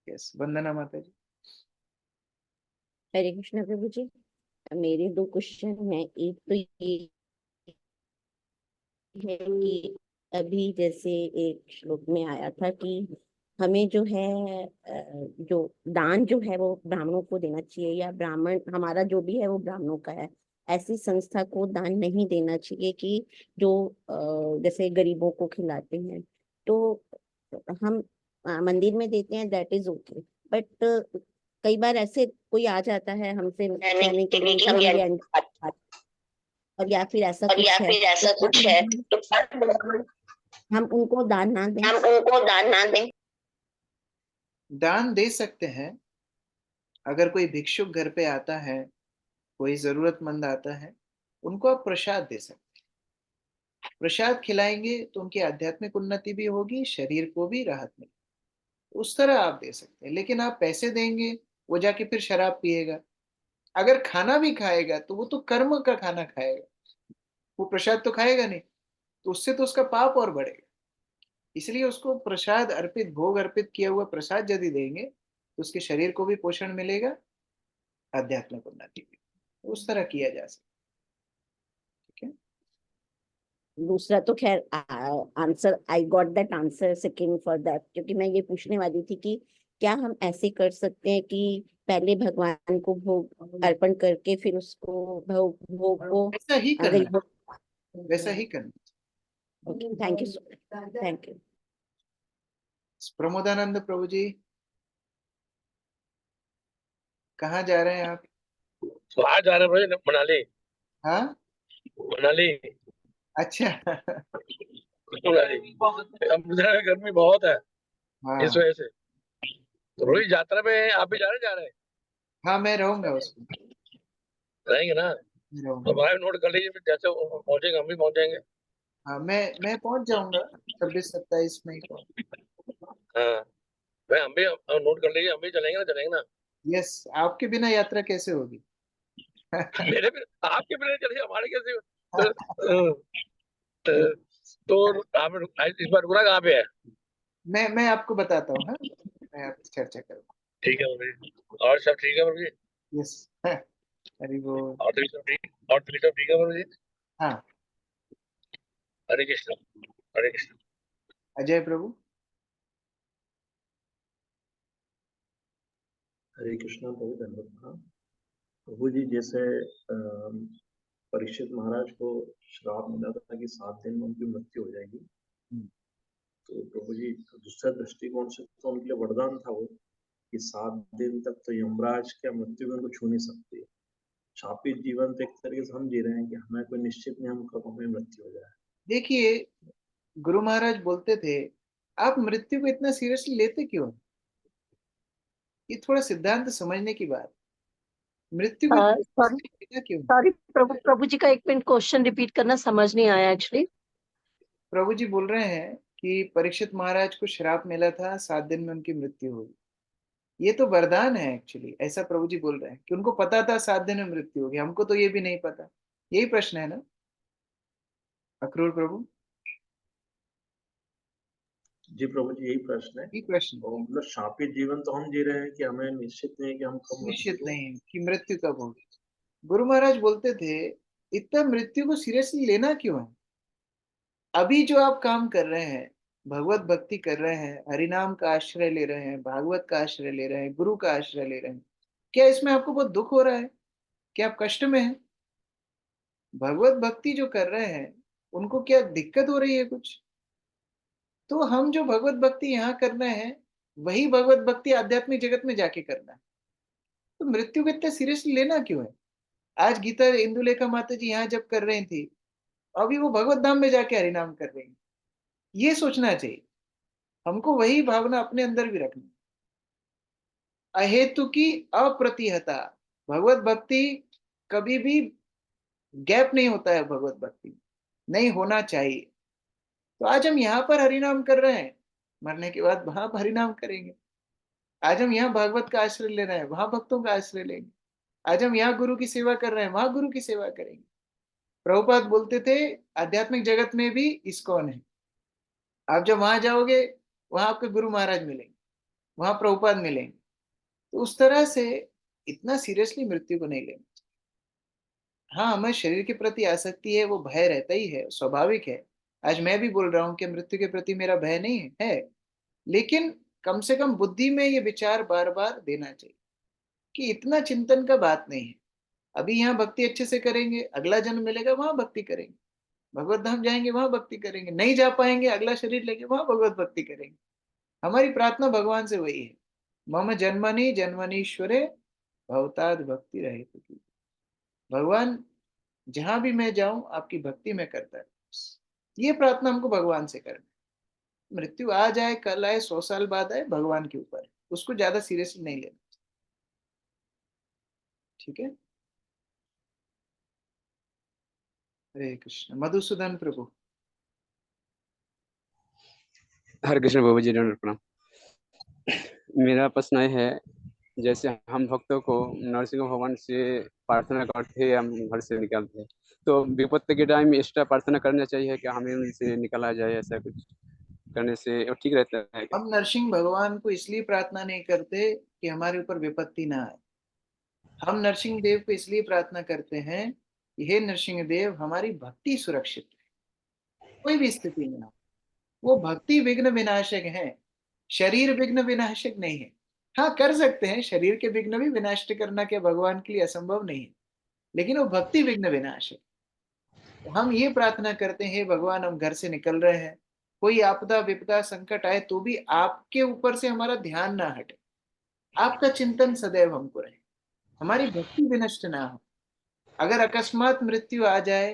यस, वंदना माता जी। हरे कृष्ण प्रभु जी। मेरे 2 क्वेश्चन हैं। एक तो ये है कि अभी जैसे एक श्लोक में आया था कि हमें जो है जो दान जो है वो ब्राह्मणों को देना चाहिए, या ब्राह्मण हमारा जो भी है वो ब्राह्मणों का है। ऐसी संस्था को दान नहीं देना चाहिए कि जो जैसे गरीबों को खिलाते हैं। तो हम मंदिर में देते हैं, दैट इज ओके, बट कई बार ऐसे कोई आ जाता है हमसे कहने के लिए कि हम और या फिर ऐसा कुछ है तो हम उनको दान ना दें। दान दे सकते हैं। अगर कोई भिक्षुक घर पे आता है, कोई जरूरतमंद आता है, उनको आप प्रसाद दे सकते हैं। प्रसाद खिलाएंगे तो उनकी आध्यात्मिक उन्नति भी होगी, शरीर को भी राहत मिलेगी। उस तरह आप दे सकते हैं। लेकिन आप पैसे देंगे, वो जाके फिर शराब पिएगा। अगर खाना भी खाएगा तो वो तो कर्म का खाना खाएगा, वो प्रसाद तो खाएगा नहीं। तो उससे तो उसका पाप और बढ़ेगा। इसलिए उसको प्रसाद अर्पित, भोग अर्पित किया हुआ प्रसाद यदि देंगे तो उसके शरीर को भी पोषण मिलेगा, आध्यात्मिक उन्नति भी। उस तरह किया जा सकता है। ठीक है। दूसरा तो खैर answer, I got that answer second for that, क्योंकि मैं ये पूछने वाली थी कि क्या हम ऐसे कर सकते हैं कि पहले भगवान को भोग अर्पण करके फिर उसको भोग को वैसा ही करना, वैसा ही करना। Okay, thank you so much, thank you. Pramodanand Prabhu ji, कहाँ जा रहे हैं आप? बाहर जा रहे हैं मनाली। हाँ, मनाली। अच्छा। मनाली, अब उधर गर्मी बहुत है, हाँ इस वजह से। तो रोहित यात्रा में आप भी जा रहे हैं? हाँ, मैं रहूंगा उसमें। रहेंगे ना? तो भाई नोट कर लीजिए, फिर जैसे पहुंचेंगे हम भी पहुंचेंगे। हाँ, मैं पहुंच जाऊंगा 26-27 मई को। हाँ भाई, हम भी नोट कर लीजिए, हम भी चलेंगे ना। यस, आपके बिना यात्रा कैसे होगी? मेरे भी आपके बिना चलिए, हमारे कैसे? तो आप इस बार रुकना कहाँ पे है? मैं आपको बताता हूँ। हाँ, मैं आपसे चर्चा करूँगा। ठीक है भाई, और सब ठीक है भाई? यस। हरि बोल। और तो सब ठीक, और तो सब ठीक है भाई? हाँ। हरे कृष्ण, हरे कृष्ण। अजय प्रभु। हरे कृष्णा प्रभु, धन्यवाद प्रभु जी। जैसे परीक्षित महाराज को श्राप मिला था कि 7 दिन में उनकी मृत्यु हो जाएगी, तो प्रभु जी दूसरे दृष्टिकोण से तो उनके लिए वरदान था वो कि 7 दिन तक तो यमराज क्या मृत्यु भी उनको छू नहीं सकती है। शापित जीवन तो एक तरीके से हम जी रहे हैं कि हमें कोई निश्चित नहीं हम कब हमें मृत्यु हो जाए। देखिए, गुरु महाराज बोलते थे, आप मृत्यु को इतना सीरियसली लेते क्यों? ये थोड़ा सिद्धांत समझने की बात। मृत्यु को क्यों? सॉरी प्रभु जी का एक मिनट क्वेश्चन रिपीट करना, समझ नहीं आया एक्चुअली। प्रभु जी बोल रहे हैं कि परीक्षित महाराज को श्राप मिला था, 7 दिन में उनकी मृत्यु होगी। ये तो वरदान है एक्चुअली, ऐसा प्रभु जी बोल रहे हैं कि उनको पता था 7 दिन में मृत्यु होगी, हमको तो ये भी नहीं पता। यही प्रश्न है ना अक्रूर प्रभु? जी प्रभु जी, यही प्रश्न है। यही प्रश्न। और मतलब शापित जीवन तो हम जी रहे हैं कि हमें निश्चित नहीं है कि हम कब निश्चित नहीं है कि मृत्यु कब होगी। गुरु महाराज बोलते थे, इतना मृत्यु को सीरियसली लेना क्यों है? अभी जो आप काम कर रहे हैं, भगवत भक्ति कर रहे हैं, हरिनाम का आश्रय ले रहे हैं, भागवत का आश्रय ले रहे हैं, गुरु का आश्रय ले रहे हैं, क्या इसमें आपको बहुत दुख हो रहा है? क्या आप कष्ट में हैं? भगवत भक्ति जो कर रहे हैं उनको क्या दिक्कत हो रही है कुछ? तो हम जो भगवत भक्ति यहाँ कर रहे हैं, वही भगवत भक्ति आध्यात्मिक जगत में जाके करना है। तो मृत्यु को इतना सीरियसली लेना क्यों है? आज गीता इंदुलेखा माता जी यहाँ जब कर रही थी, अभी वो भगवत धाम में जाके हरिनाम कर रही हैं। ये सोचना चाहिए हमको, वही भावना अपने अंदर भी रखनी। अहेतु की अप्रतिहता, भगवत भक्ति कभी भी गैप नहीं होता है, भगवत भक्ति नहीं होना चाहिए। तो आज हम यहाँ पर हरिनाम कर रहे हैं, मरने के बाद वहां हरिनाम करेंगे। आज हम यहाँ भागवत का आश्रय ले रहे हैं, वहां भक्तों का आश्रय लेंगे। आज हम यहाँ गुरु की सेवा कर रहे हैं, वहां गुरु की सेवा करेंगे। प्रभुपाद बोलते थे, आध्यात्मिक जगत में भी इस्कॉन है। आप जब वहां जाओगे, वहां आपके गुरु महाराज मिलेंगे, वहां प्रभुपाद मिलेंगे। तो उस तरह से इतना सीरियसली मृत्यु को नहीं लेना। हाँ, हमें शरीर के प्रति आसक्ति है, वो भय रहता ही है, स्वाभाविक है। आज मैं भी बोल रहा हूँ कि मृत्यु के प्रति मेरा भय नहीं है, लेकिन कम से कम बुद्धि में ये विचार बार बार देना चाहिए कि इतना चिंतन का बात नहीं है। अभी यहाँ भक्ति अच्छे से करेंगे, अगला जन्म मिलेगा वहां भक्ति करेंगे, भगवत धाम जाएंगे वहां भक्ति करेंगे, नहीं जा पाएंगे अगला शरीर लेंगे वहां भगवत भक्ति करेंगे। हमारी प्रार्थना भगवान से वही है मम जन्मनि जन्मनीश्वरे भवताद भक्ति रहित। भगवान जहां भी मैं जाऊं आपकी भक्ति में करता है, ये प्रार्थना हमको भगवान से करना है। मृत्यु आ जाए, कल आए, 100 साल बाद आए, भगवान के ऊपर है, उसको ज्यादा सीरियसली नहीं लेना। ठीक है। हरे कृष्ण। मधुसूदन प्रभु। हरे कृष्ण बाबू जी, दंड प्रणाम। मेरा प्रश्न है, जैसे हम भक्तों को नरसिंह भगवान से प्रार्थना करते हैं, हम घर से निकलते हैं, तो विपत्ति के टाइम एक्स्ट्रा प्रार्थना करना चाहिए क्या, हमें उनसे निकला जाए, ऐसा कुछ करने से और ठीक रहता है क्या? हम नरसिंह भगवान को इसलिए प्रार्थना नहीं करते कि हमारे ऊपर विपत्ति ना आए। हम नरसिंह देव को इसलिए प्रार्थना करते हैं कि हे नरसिंह देव, हमारी भक्ति सुरक्षित है, कोई भी स्थिति में ना। वो भक्ति विघ्न विनाशक है, शरीर विघ्न विनाशक नहीं है। हाँ, कर सकते हैं, शरीर के विघ्न भी विनाश करना क्या भगवान के लिए असंभव नहीं है, लेकिन वो भक्ति विघ्न विनाशक। तो हम ये प्रार्थना करते हैं, हे भगवान, हम घर से निकल रहे हैं, कोई आपदा विपदा संकट आए तो भी आपके ऊपर से हमारा ध्यान ना हटे, आपका चिंतन सदैव हमको रहे, हमारी भक्ति विनष्ट ना हो। अगर अकस्मात मृत्यु आ जाए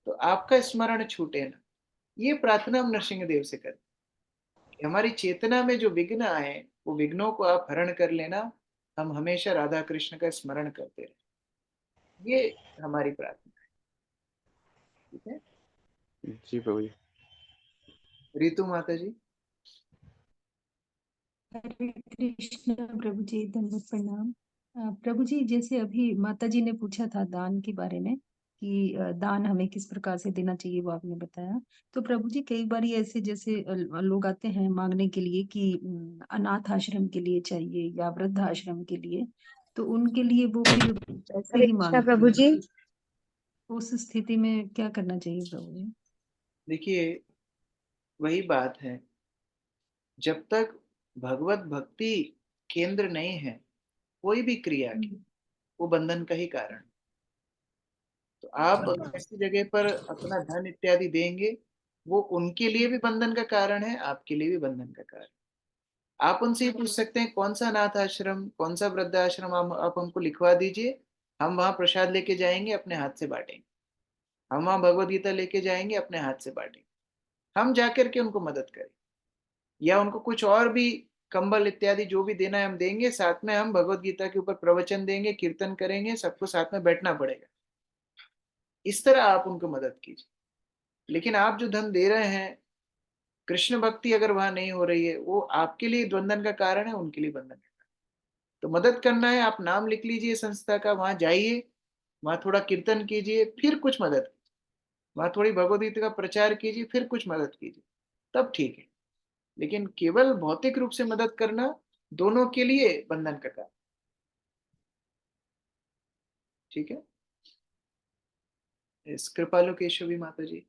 तो आपका स्मरण छूटे ना। ये प्रार्थना हम नरसिंह देव से करते हैं कि हमारी चेतना में जो विघ्न आए, वो विघ्नों को आप हरण कर लेना, हम हमेशा राधा कृष्ण का स्मरण करते रहे। ये हमारी प्रार्थना है। ठीक है जी प्रभु जी। रितु माता जी। हरे कृष्ण प्रभु जी, दंडवत प्रणाम। प्रभु जी, जैसे अभी माता जी ने पूछा था दान के बारे में कि दान हमें किस प्रकार से देना चाहिए, वो आपने बताया। तो प्रभु जी, कई बार ऐसे जैसे लोग आते हैं मांगने के लिए कि अनाथ आश्रम के लिए चाहिए या वृद्ध आश्रम के लिए, तो उनके लिए वो फिर पैसे हरे ही कृष्णा मांगते प्रभु हैं। जी। उस स्थिति में क्या करना चाहिए प्रभु जी? देखिए, वही बात है, जब तक भगवत भक्ति केंद्र नहीं है, कोई भी क्रिया की, वो बंधन का ही कारण। तो आप ऐसी जगह पर अपना धन इत्यादि देंगे, वो उनके लिए भी बंधन का कारण है, आपके लिए भी बंधन का कारण। आप उनसे ही पूछ सकते हैं कौन सा अनाथ आश्रम, कौन सा वृद्ध आश्रम, आप हमको लिखवा दीजिए, हम वहां प्रसाद लेके जाएंगे, अपने हाथ से बांटेंगे। हम वहां भगवत गीता लेके जाएंगे, अपने हाथ से बांटेंगे। हम जाकर के उनको मदद करें, या उनको कुछ और भी कंबल इत्यादि जो भी देना है हम देंगे, साथ में हम भगवत गीता के ऊपर प्रवचन देंगे, कीर्तन करेंगे, सबको साथ में बैठना पड़ेगा। इस तरह आप उनको मदद कीजिए। लेकिन आप जो धन दे रहे हैं, कृष्ण भक्ति अगर वहां नहीं हो रही है, वो आपके लिए बंधन का कारण है, उनके लिए बंधन का। तो मदद करना है, आप नाम लिख लीजिए संस्था का, वहां जाइए, वहां थोड़ा कीर्तन कीजिए, फिर कुछ मदद कीजिए, वहां थोड़ी भगवद गीता का प्रचार कीजिए, फिर कुछ मदद कीजिए, तब ठीक है। लेकिन केवल भौतिक रूप से मदद करना दोनों के लिए बंधन का कारण। ठीक है। इस कृपालु केशवी माता जी।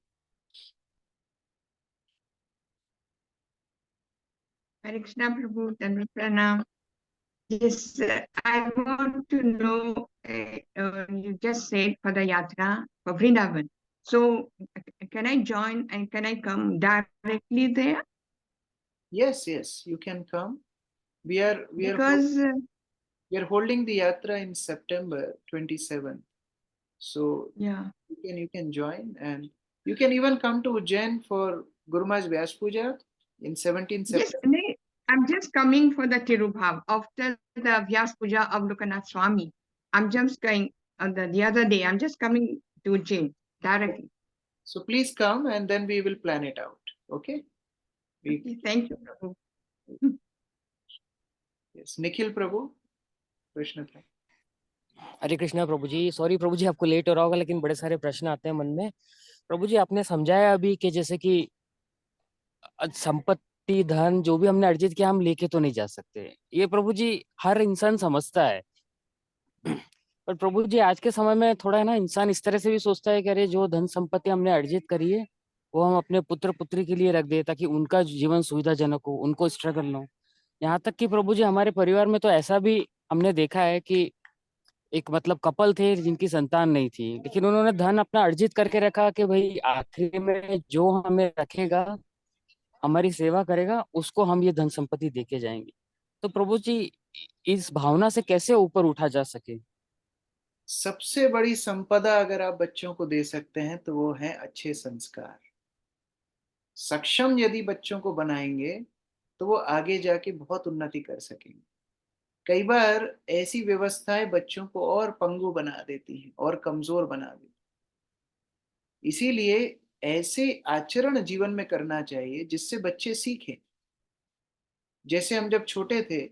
हरे कृष्णा प्रभु, दंडवत प्रणाम। Yes, I want to know, you just said for the yatra for Vrindavan. So, can I join and can I come directly there? Yes, you can come. We are Because holding the yatra in September 27th. So yeah, you can join, and you can even come to Ujjain for Guru Maharaj Vyas Puja in 17 yes, September. I'm just coming for the Tirubhav after the Vyas Puja of Lokanath Swami. I'm just going on the other day. I'm just coming to Ujjain directly. So please come, and then we will plan it out. Okay? Okay, thank you, Prabhu. Yes, Nikhil Prabhu, प्रश्न था। हरे कृष्णा प्रभु जी। Sorry प्रभु जी, आपको late हो रहा होगा, लेकिन बड़े सारे प्रश्न आते हैं मन में। प्रभु जी, आपने समझाया अभी कि जैसे कि संपत्ति, धन जो भी हमने अर्जित किया, हम लेके तो नहीं जा सकते। ये प्रभु जी हर इंसान समझता है। पर प्रभु जी, आज के समय में थोड़ा है ना, इंसान इस तरह से भी सोचता है कि अरे जो धन संपत्ति हमने अर्जित करी है, वो हम अपने पुत्र पुत्री के लिए रख दे, ताकि उनका जीवन सुविधाजनक हो, उनको स्ट्रगल ना हो। यहाँ तक कि प्रभु जी, हमारे परिवार में तो ऐसा भी हमने देखा है कि एक मतलब कपल थे जिनकी संतान नहीं थी, लेकिन उन्होंने धन अपना अर्जित करके रखा कि भाई आखिरी में जो हमें रखेगा, हमारी सेवा करेगा, उसको हम ये धन संपत्ति देके जाएंगे। तो प्रभु जी, इस भावना से कैसे ऊपर उठा जा सके? सबसे बड़ी संपदा अगर आप बच्चों को दे सकते हैं तो वो है अच्छे संस्कार। सक्षम यदि बच्चों को बनाएंगे तो वो आगे जाके बहुत उन्नति कर सकेंगे। कई बार ऐसी व्यवस्थाएं बच्चों को और पंगु बना देती हैं और कमजोर बना देती हैं। इसीलिए ऐसे आचरण जीवन में करना चाहिए जिससे बच्चे सीखें। जैसे हम जब छोटे थे,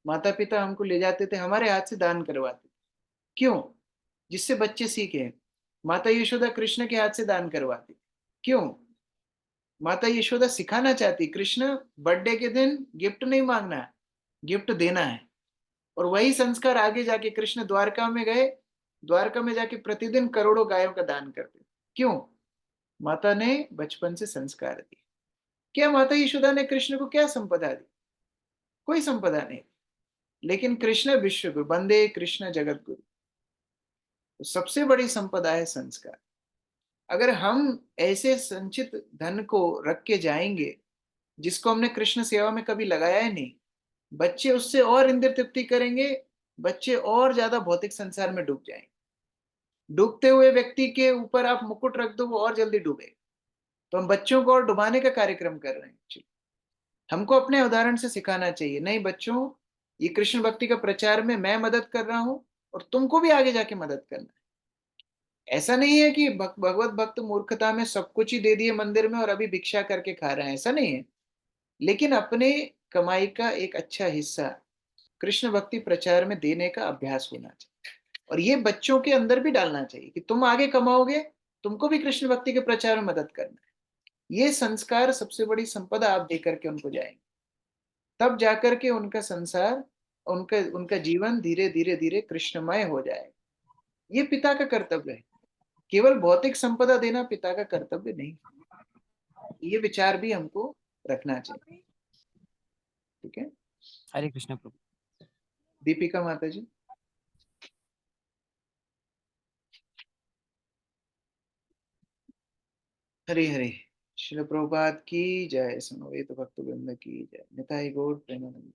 माता पिता हमको ले जाते थे, हमारे हाथ से दान करवाते थे। क्यों? जिससे बच्चे सीखें। माता यशोदा कृष्ण के हाथ से दान करवाती। क्यों? माता यशोदा सिखाना चाहती कृष्ण बर्थडे के दिन गिफ्ट नहीं मांगना है, गिफ्ट देना है। और वही संस्कार आगे जाके कृष्ण द्वारका में गए, द्वारका में जाके प्रतिदिन करोड़ों गायों का दान करते। क्यों? माता ने बचपन से संस्कार दिए। क्या माता यशोदा ने कृष्ण को क्या संपदा दी? कोई संपदा नहीं। लेकिन कृष्ण विश्व गुरु, वंदे कृष्ण जगत गुरु। तो सबसे बड़ी संपदा है संस्कार। अगर हम ऐसे संचित धन को रख के जाएंगे जिसको हमने कृष्ण सेवा में कभी लगाया ही नहीं, बच्चे उससे और इंद्रिय तृप्ति करेंगे, बच्चे और ज्यादा भौतिक संसार में डूब जाएंगे। डूबते हुए व्यक्ति के ऊपर आप मुकुट रख दो, वो और जल्दी डूबेगा। तो हम बच्चों को और डुबाने का कार्यक्रम कर रहे हैं। हमको अपने उदाहरण से सिखाना चाहिए, नहीं बच्चों, ये कृष्ण भक्ति का प्रचार में मैं मदद कर रहा हूं और तुमको भी आगे जाके मदद करना है। ऐसा नहीं है कि भगवत भक्त मूर्खता में सब कुछ ही दे दिए मंदिर में और अभी भिक्षा करके खा रहे हैं, ऐसा नहीं है। लेकिन अपने कमाई का एक अच्छा हिस्सा कृष्ण भक्ति प्रचार में देने का अभ्यास होना चाहिए। और ये बच्चों के अंदर भी डालना चाहिए कि तुम आगे कमाओगे, तुमको भी कृष्ण भक्ति के प्रचार में मदद करना है। ये संस्कार सबसे बड़ी संपदा आप देकर के उनको जाएंगे, तब जाकर के उनका संसार, उनका उनका जीवन धीरे धीरे धीरे कृष्णमय हो जाएगा। ये पिता का कर्तव्य है। केवल भौतिक संपदा देना पिता का कर्तव्य नहीं। ये विचार भी हमको रखना चाहिए। ठीक है। हरे कृष्ण प्रभु। दीपिका माता जी। हरे हरे। श्रील प्रभुपाद की जय। समवेत भक्त वृंद की जय। निताई गौर प्रेमानंद।